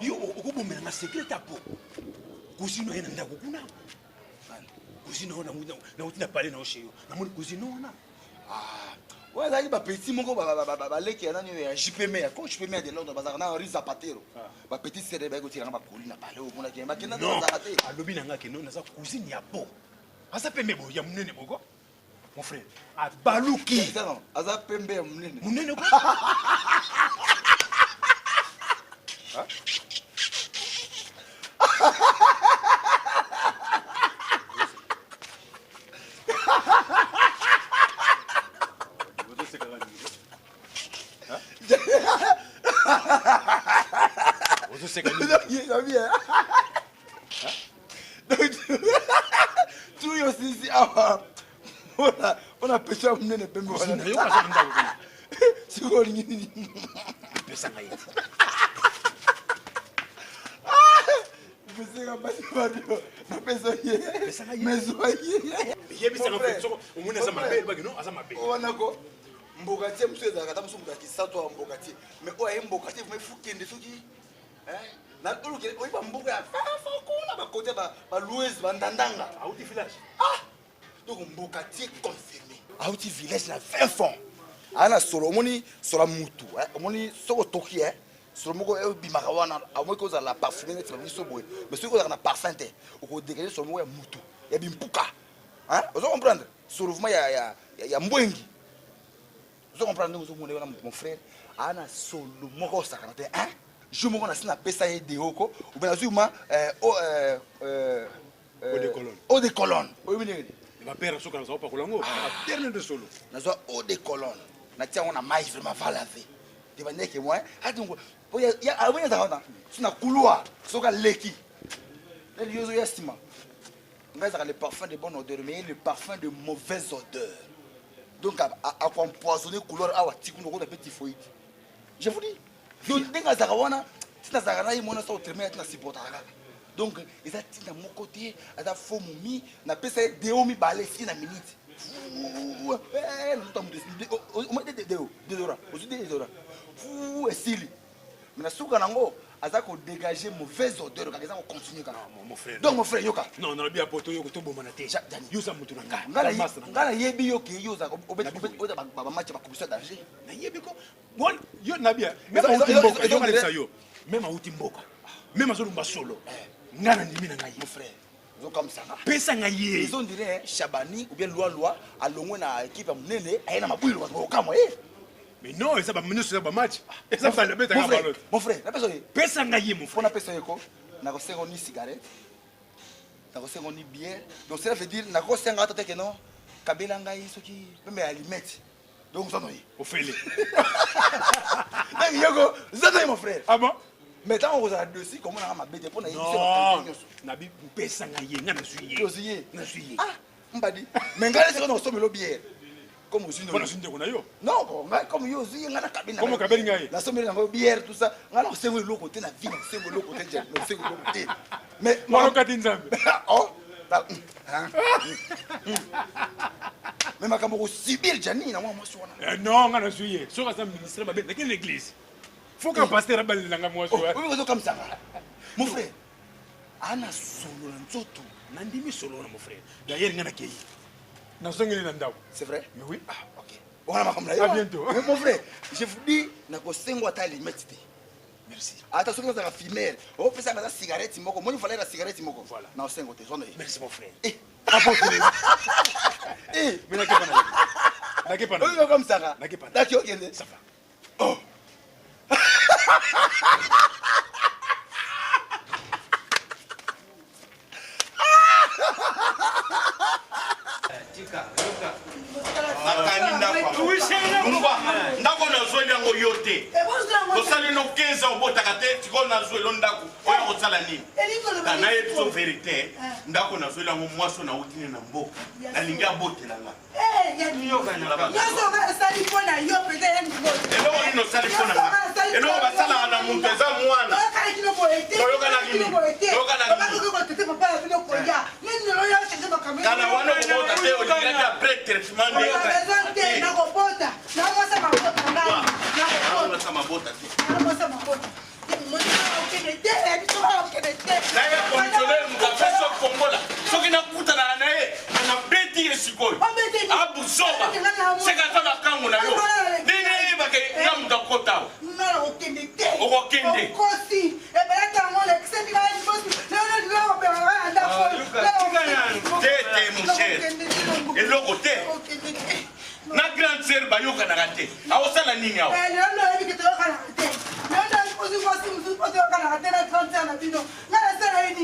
yo okubomela na secret ta po kusino ena ndako kuna kusino na uti na parler na osheyo na moni kusino na ouais là il ba petit moko ba leki na ya JPM ya quand JPM de Londres bazar na Henri Zapatero ba petit sere ba ko tira ba koli na parler o mona ke ba kena na zakate alobi na nga ke non na za cousine ya po asa pembe bo ya munene boko mon frère a baluki non asa pembe ya munene ko tu yo sisi on a pêché à mener pembe wana yo ka ndako siko nini pesa ngai pesa ka basi badio na pesa ye pesa ngai mezo ye yebisa na pesa soko umune za mabe ba no aza mabe wana ko mboka tie mseza kata msumuka kisato wa mboka tie mais oya mboka tie me fukende soki na uluke oyiba mboka ya fa kuna ba côté ba louise ba ndandanga auti village donc mboka tie confirmé auti village na 20 fonds ana solo moni solo mutu moni soko toki solo moko e bimaka wana amwe ko za la parfumé net ba biso boy mais soko za na parfum te ko dégager solo moko ya mutu ya bimpuka ozo comprendre solo vraiment ya mbwengi ozo comprendre ozo mona mon frère ana solo moko sakana te je me connais na pesa de oko ou bien azuma eau de colonne oyebini ba père soka na pa kolango dernier de solo na zo eau de colonne na tia on a mais vraiment va laver de manière que moi adongo ya awena za ona sina couloir soka leki le yozo ya stima ngaza le parfum de bonne odeur mais le parfum de mauvaise odeur donc à empoisonner couloir awa tikuno ko na petit typhoïde je vous dis donc ndenge zaka wana tina zaka na imona so tremé tina supportaka donc eza tina moko te ata fo mumi na pesa deomi balé si na minute nous t'avons décidé au moins des horas aussi des horas fou esili mais na suka nango azako dégager mauvaise odeur quand ça continue quand mon frère donc mon frère yoka non non bien poto yoko to bomana te yosa mutu na ngala yebi yoki yoza obet baba match ba kubisa danger na yebi ko bon yo na bien même auti mboka yo ngala sayo même auti mboka même azolumba solo ngana ndimi na ngai mon frère zo comme ça pesa ngai ils ont dirait Chabani ou bien loi alongwe na équipe ya munene ayena mabwilo ba kamo mais non ça va mener sur ba match ça va le mettre à ballon mon frère la personne pesa ngai mon frère na pesa yeko na ko sengo ni cigarette na ko sengo ni bière donc ça veut dire na ko senga tata que non kabela ngai soki même alimete donc ça non au fele na yego ça non mon frère ah bon mais tant on a dessus comment on a ma bête pour na non na bi pesa ngai nga na suye ah mbadi mais ngai c'est qu'on somme le bière comme aussi non non comme yo aussi ngana kabina comme kabeli ngai la somme na bière tout ça ngana ko sengo le côté na vie na sengo le côté je no sengo le côté mais maro katinzambe oh Mais ma camarade Sibyl Jani, na moi moi non, on a suivi. Sur la ministre, ma bête, dans quelle église? Faut qu'un pasteur a balle dans moi. Oui, comme ça. Mon frère, Anna solo nzoto. Nandimi solo mon frère. D'ailleurs, il y en a qui. C'est vrai? Mais oui. Ah, ok. On a ma à bientôt. Mon frère, je vous dis, na ko sengo ta limite. Merci. Attention quand ça va fumer. On peut ça la cigarette moko. Moi il fallait la cigarette moko. Voilà. Na sengo te zone. Merci mon frère. Mais n'a pas pas. Oui, comme ça. N'a pas. D'accord, ok. Ça va. Oh. ndako nazweli yango yo te tosali no 15 ans obotaka te sikoyo nazwelo ndako oya kosala nini nayebi so verité ndako nazweli yango mwasi oyo nautini na mboka nalingi abotelanga eloko nini osali mpona nga eloko basalaka na moto eza mwana toyokana nini kana wana okobota te olingaki apres traitement naye commissionnaire mukafe so kongola soki nakutanaka na ye anabeti ye sikoyo abusoba sekaza bakango na yo ndenge yebake nga mutu akota okokende tete moshere eloko te na grande sere bayokanaka te aosala nini awa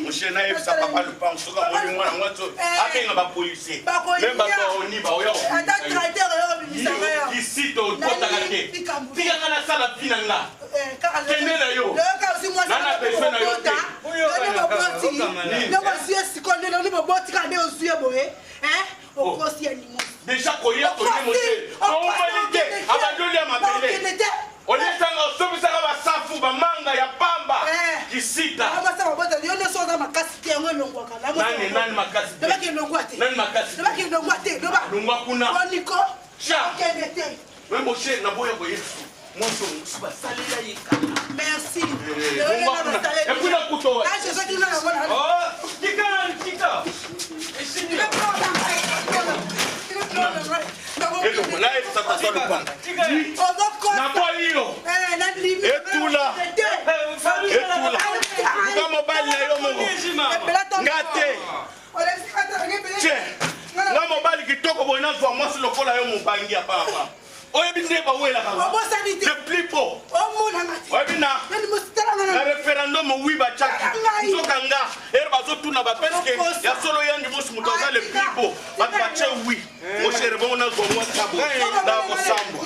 moshere nayebisa papa lupango soki amoni mwana mwasi oyo akenga bapolisier me bato aoni baoya isi tokotaka te tikaka nasala vi na nga kende na yo nana besoin na yo te déjà koya koye moshere toomali te abadoli ya mabele olesanga osobisaka basafu bamanga ya pamba kisita nani makasi longwa kuna we moshere naboya koyesu mwasi omusi basalela yekaka merci epui nakutowa tika naboyiyo etula luka mobali na yo moko nga te nga mobali kitoko boye nazwa mwasi lokola yo mobangi ya papa oyebi nde bawelaka de plus beau oyebi na référendum wi batiaki nzoka nga ere bazotuna bapeske ya solo yangi mosi moto aza le plus beau bato batie wi moshere bongo nazwa mwasi abo na kosambwa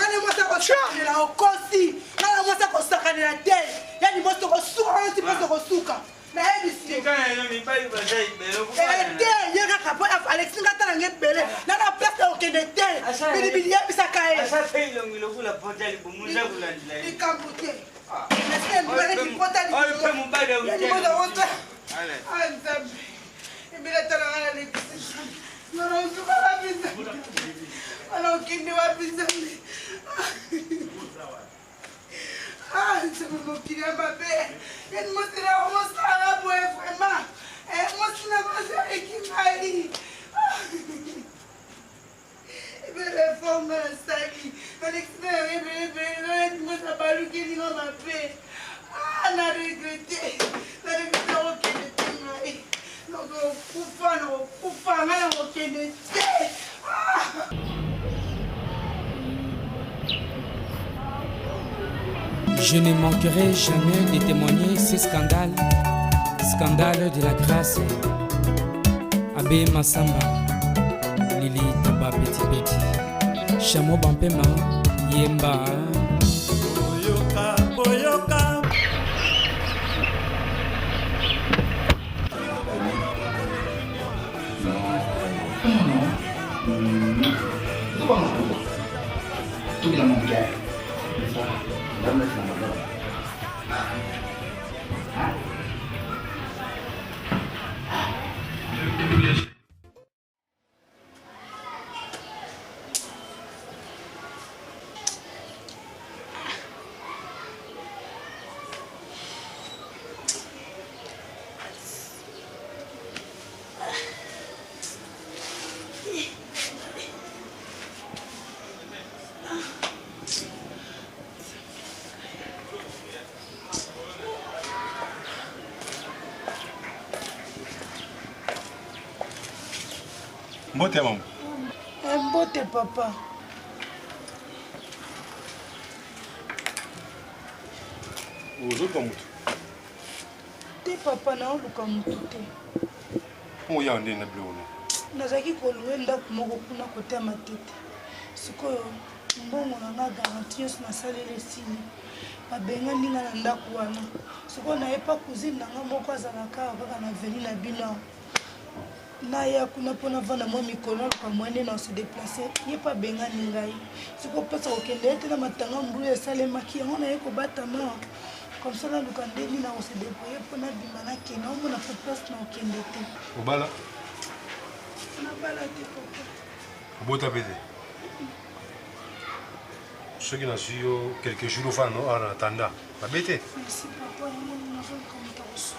Je ne manquerai jamais de témoigner ce scandale de la grâce. Abbé Massamba, Lili Taba Petit Petit, Chamo Bampema, Yemba. Boyoka, Boyoka. Tout dans mon cœur. Mbote ya maman. Mbote papa. Ozoka mutu. Te papa na oluka mutu te. Oya nde na bilo no. Nazaki koluwe ndako moko kuna kote ya matete. Sikoyo mbongo na nga garanti nyonso nasaleli esili. Babenga ndinga na ndako wana. Sikoyo nayepa cousine na nga moko azalaka kaka na veni na bino. Naya kuna pona vana mwa mikolo aluka mwene na se déplacer. Ye pa benga ni ngai. Sikoyo pesa kokende ete na matanga mbulu esalemaki yango naye kobatama. Comme ça, nous avons dit que nous se débrouiller pour nous dire que nous avons fait place dans le Kende. Obala? On a baladé, papa. Bota bede. Ceux qui n'ont su quelques jours au fan, en attendant. La bête. Merci, papa. Nous avons comme tu as reçu.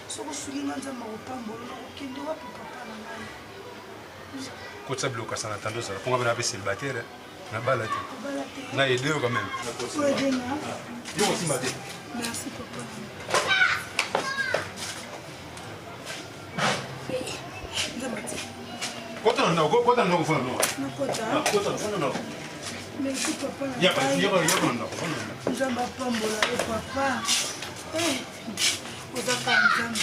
Si vous soulignez, nous avons pas bon. Kende, on va papa là. Quand ça bloque, ça n'attend pas. Pour moi, c'est le célibataire. Na balade. Na aidé quand même. Oui, aider là. Yo aussi m'aider. Merci papa. Kota na ko fona no. Na kota. Na kota fona no. Merci papa. Ya ba ya na fona. Nzamba pambola e papa. Ozaka nzamba.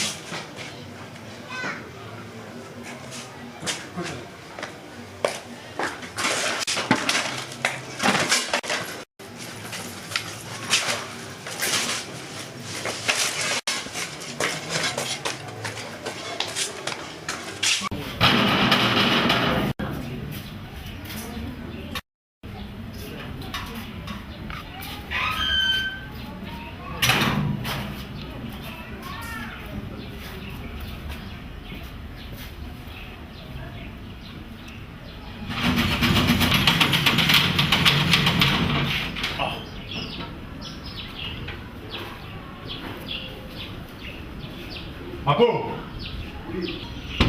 Ako!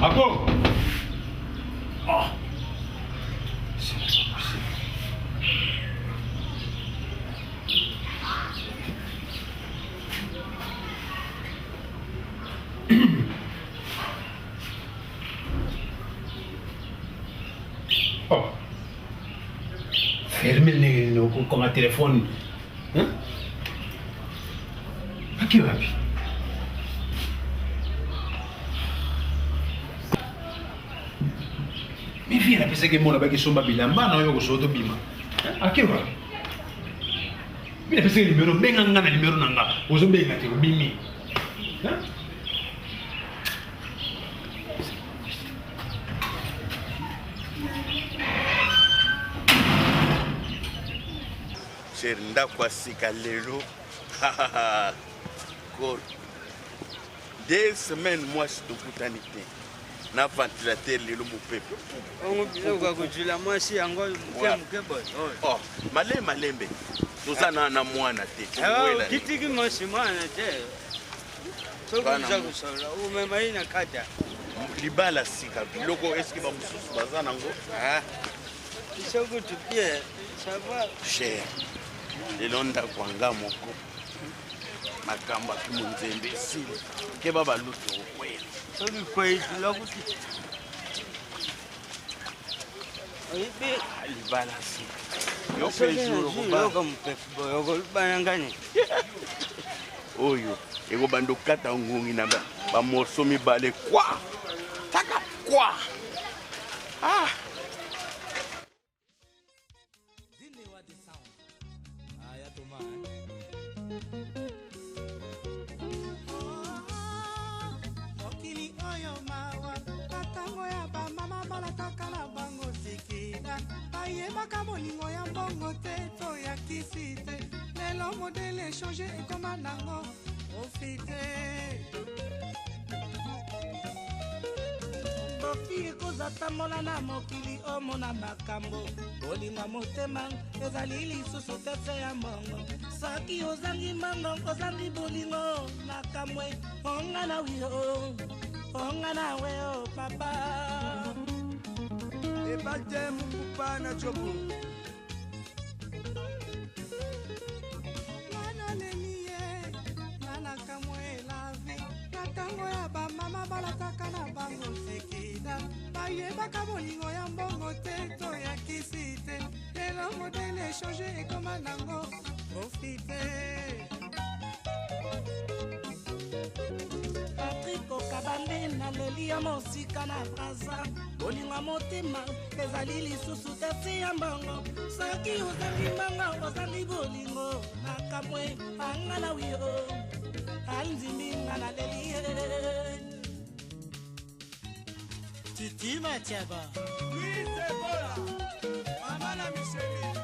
Ako! Ah! Oh. Ferme le con el teléfono. ¿Eh? Aquí va. Mi figlia pensa che mola perché sono bilamba, no, io sono bima. A che va? Mi pensa che libero ben angana libero nanga, uso ben ati bimi. Senda kwa sika lelo. Deux semaines moi je te boutanité. Na ventilateur lelo mopepe. On bilo kwa kujila mwasi yango mkebo. Oh, malembe. Tozana na mwana te. Wela. Kitiki mwasi mwana te. Sokuza kusola. Umema ina kata. Libala sika biloko eski ba mususu bazana ngo. Ah. Isoku tupie. Sava cher. Lelo nda kwanga moko. Makamba kimunzembe sile. Ke baba luto kwela. Soki kwetu lokuti oyibe alibala si yo pejuru kuba mpepo yo banangani oyo ego bando kata ngungi na ba morso mibale kwa taka kwa ah Dine wa the sound aya toma bayebaka bolingo ya mbongo te to ya kisi te lelo modele echange ekoma nango ofite bofi ekozatambola na mokili omona makambo bolingo motema ezali lisusu te se ya mbongo soki ozangi mbongo ozangi bolingo makambo onga na wio onga na weo papa ebate mukupa na jobu nanoleli ye nanakamwe la vi na ntango ya bamama balataka na bango sekida bayebaka bolingo ya mbongo te to ya kisi te lelo modele echange ekoma nango profite patriko kabambe naleli ya mosika na braza bolingo ya motema ezali lisusu te se ya mbongo soki ozangi mbongo ozangi bolingo nakamwe anga na wio anziminga naleli ye Titi Matiaba. Oui, c'est voilà. Maman la Micheline.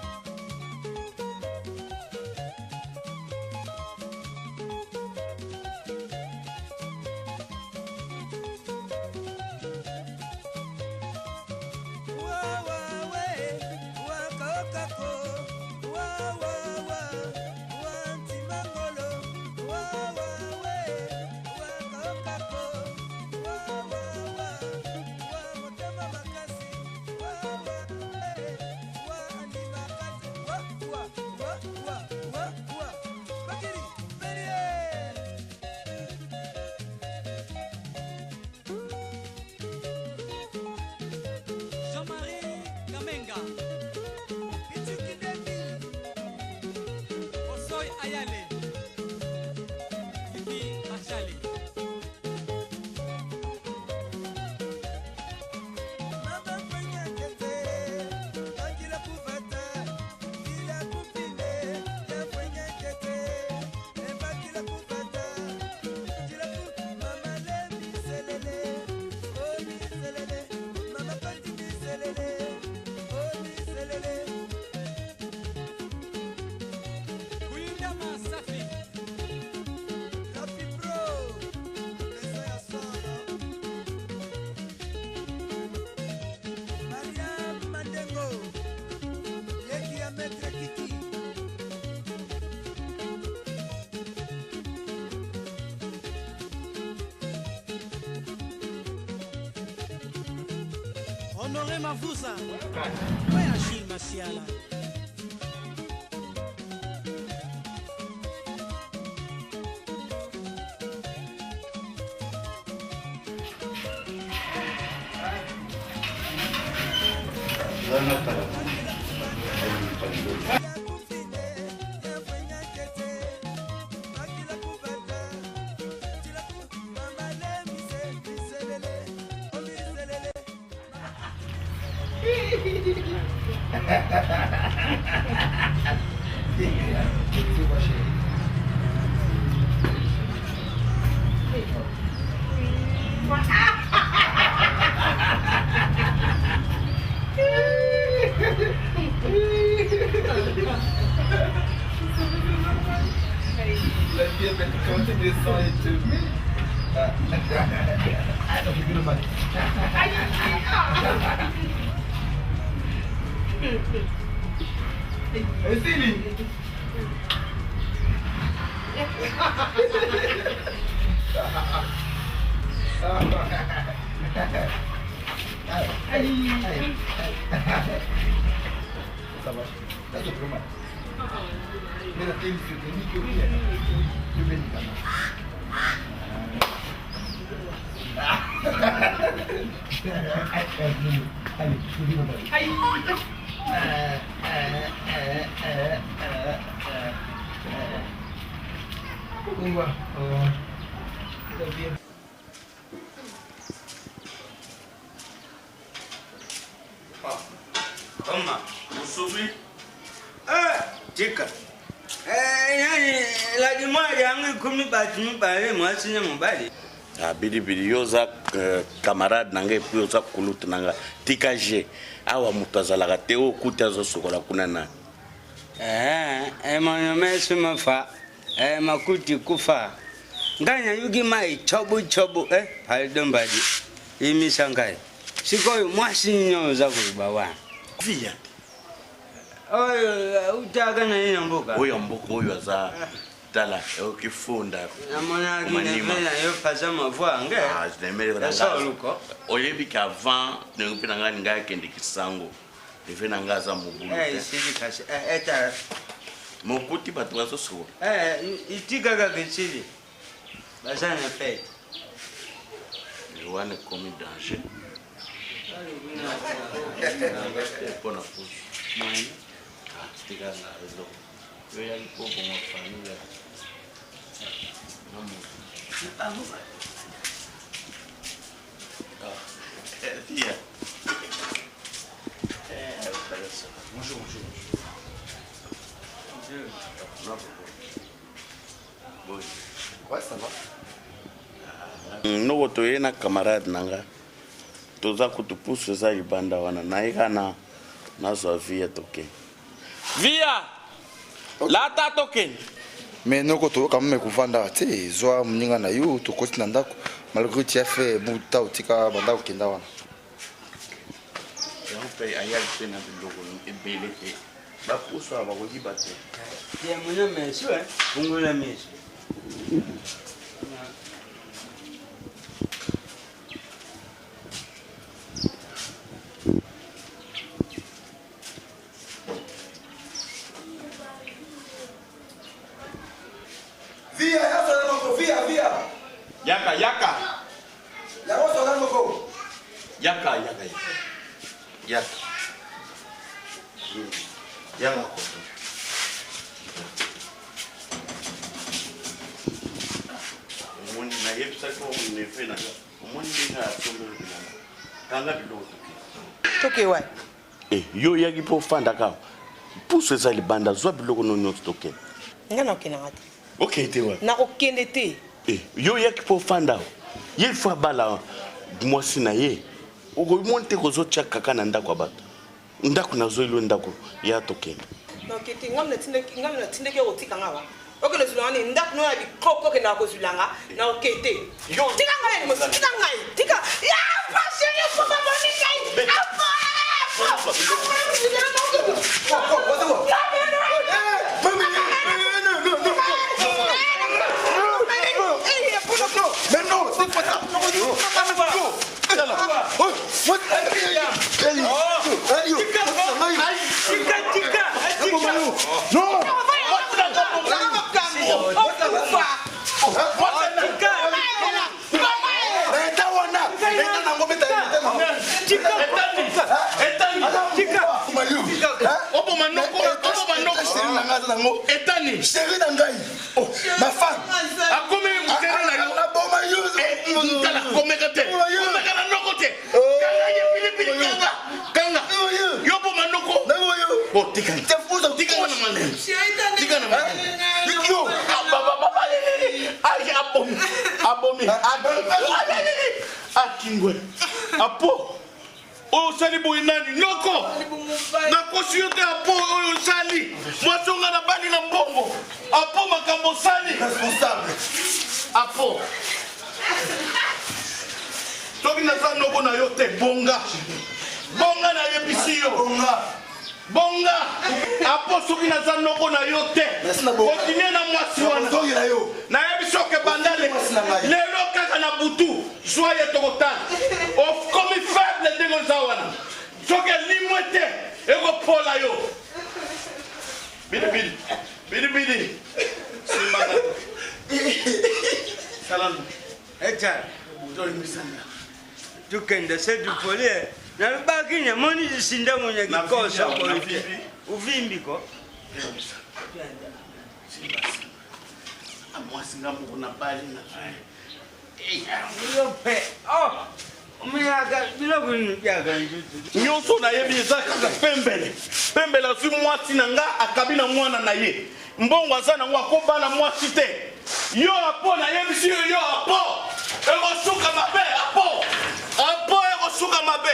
Honoré Mavuza, ouais, Achille Massiala. Toma, usubi. Chika. Yani lagi moja yangu kumi bati mbale mwasi na mbali. Bidi yoza camarade nanga puis yoza kulutu nanga tikaje awa mutu azalaka te okuti azosokola kuna na monomesi mafa makuti kufa nganya yugi mai chobu palidombadi imisangai sikoyo mwasi nyoza kulibawa via oyo utaka na ina mboka oyo aza tala okifunda namona kinevela yo pasa mavwa nge soluko oyebi qu'avant nengupina ngani ngaya kende kisango eve na ngaza mobulu eta mokuti bato bazosokola itikaka kitsili basana fete wane komi danger Pona push. Mine. Tiga na rezo. Yo ya lipo bongo família. Vamos. Vamos. Tia. Bonjour. Ouais, ça va. Noko toye na camarade nanga. Toza kutupusu za libanda wana naika na zo via toke. Via! Lata toke. Mais noko to quand même kuvanda te zwa mninga na yo to kosi na ndako malgré tu as fait buta utika banda ukenda wana. Yape ayali tena biloko ebele te. Ba pusu aba koyi bate. Ya mwana meso ungula meso. Via, Yaka. Yaka ko. Moni na yepsa ko ne fena. Moni nga tombe bilanga. Kanga biloko. Toke wa. Yo yaki po fanda ka. Puso eza libanda zwa biloko no nyonso toke. Ngana okena ngata. Okay te wa. Na okende te. Yo yaki po fanda. Ye fa bala mwasi na ye. Ogo monte ko zo chaka kana ndako abato. Ndako na zo ilo ndako ya toke. Okay te ngamna tinde ke otika ngawa. Okene zulanga ni ndako no ya bikoko ke na ko zulanga na okete. Yo tika ngai mo tika ngai. Tika ya passion yo papa boni ngai. Etani, chérie d'Angaï. Oh, ma femme. A combien vous êtes là? La bombe à you. Kala komekate. Komekala nokote. Kanga. Yo po manoko. Bo tika. Tika na mane. Tika na mane. Yo. Baba. Ai abomi. Akingwe. Apo. O sali boy nani noko. Na kosiote apo o sali. Mwasonga na bali na mbongo. Apo makambo sali. Responsable. Apo. Toki na sa noko na yo te bonga. Bonga na yebisi yo. Bonga. Apo soki na sa noko na yo te. Continue na mwasi wana. Na yebisi yo ke bandale. Lelo kaka na butu. Soyez total. Of comme faible de gozawana. Soki limwete. Ego pola yo. Bidi. Simana. Salam. Echa. Tukenda setu pole. Na baki nya moni zisinda mwenye kikosa kwa uvimbi ko. Amwasi ngamu kuna bali na. Yope. Oh. Umiyaga biloko yaga njutu. Nyonso na yebi ezaka pembele. Pembele su mwasi na nga akabina mwana na ye. Mbongo azana ngwa ko bana mwasi te. Yo apo na yebi si yo apo. Ego suka mabe apo. Apo ego suka mabe.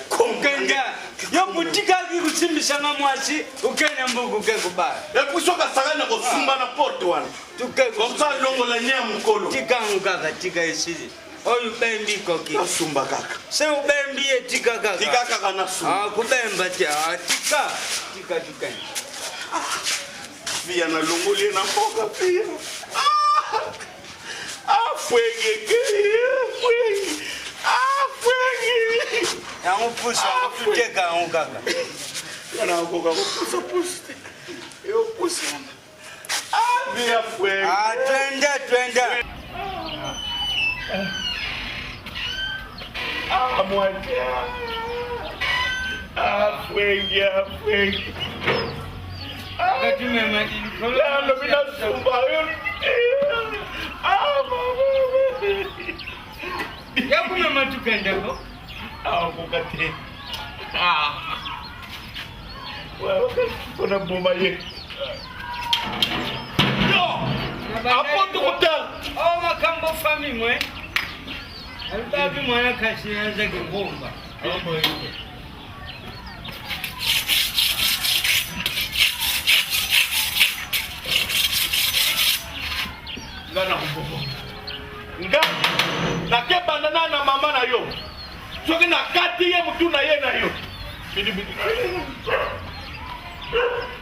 Kongenda. Yo mutika ki kusimbisa nga mwasi ukenya mbugu ke kubaya. Ekusoka sagana ko sumba na porte wana. Tuke comme ça longo la nya mukolo. Tika ngaka tika isiri. Oyu bembi koki. Asumba kaka. Se ubembi etika kaka. Tika kaka na sumba. Kubemba tia tika. Via na longoli na mboka pia. Afwege. Ya ngupusa kuteka ngaka. Yana ngoka kupusa. Yo pusa. Via fwege. Twende. Ah, moitié. Ah, fwengi, ah, fwengi. Ah, tu m'as dit, là, le mina sumba, ah, maman. Yaku mama tukanda ko? Ah, bukate. Ah. Well, kuna boma ye. Yo! Apo tukutal. Oh, makambo family mwe. Alitabi mwana kashi yanza kibomba. Oh, boy. Ngana mbobo. Nga nake bandana na mama na yo. Soki na kati ye mutu na ye na yo. Bidi bidi.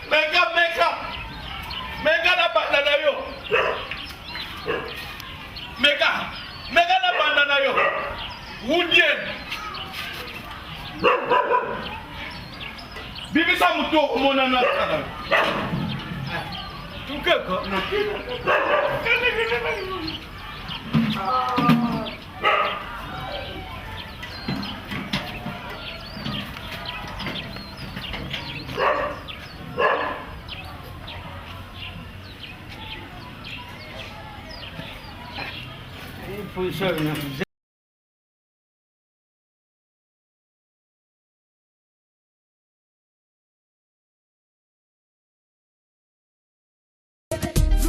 Mega na bandana yo. Mega na bandana yo. Wudien. Bibi sa mutu umona na sana. Tukeko. Position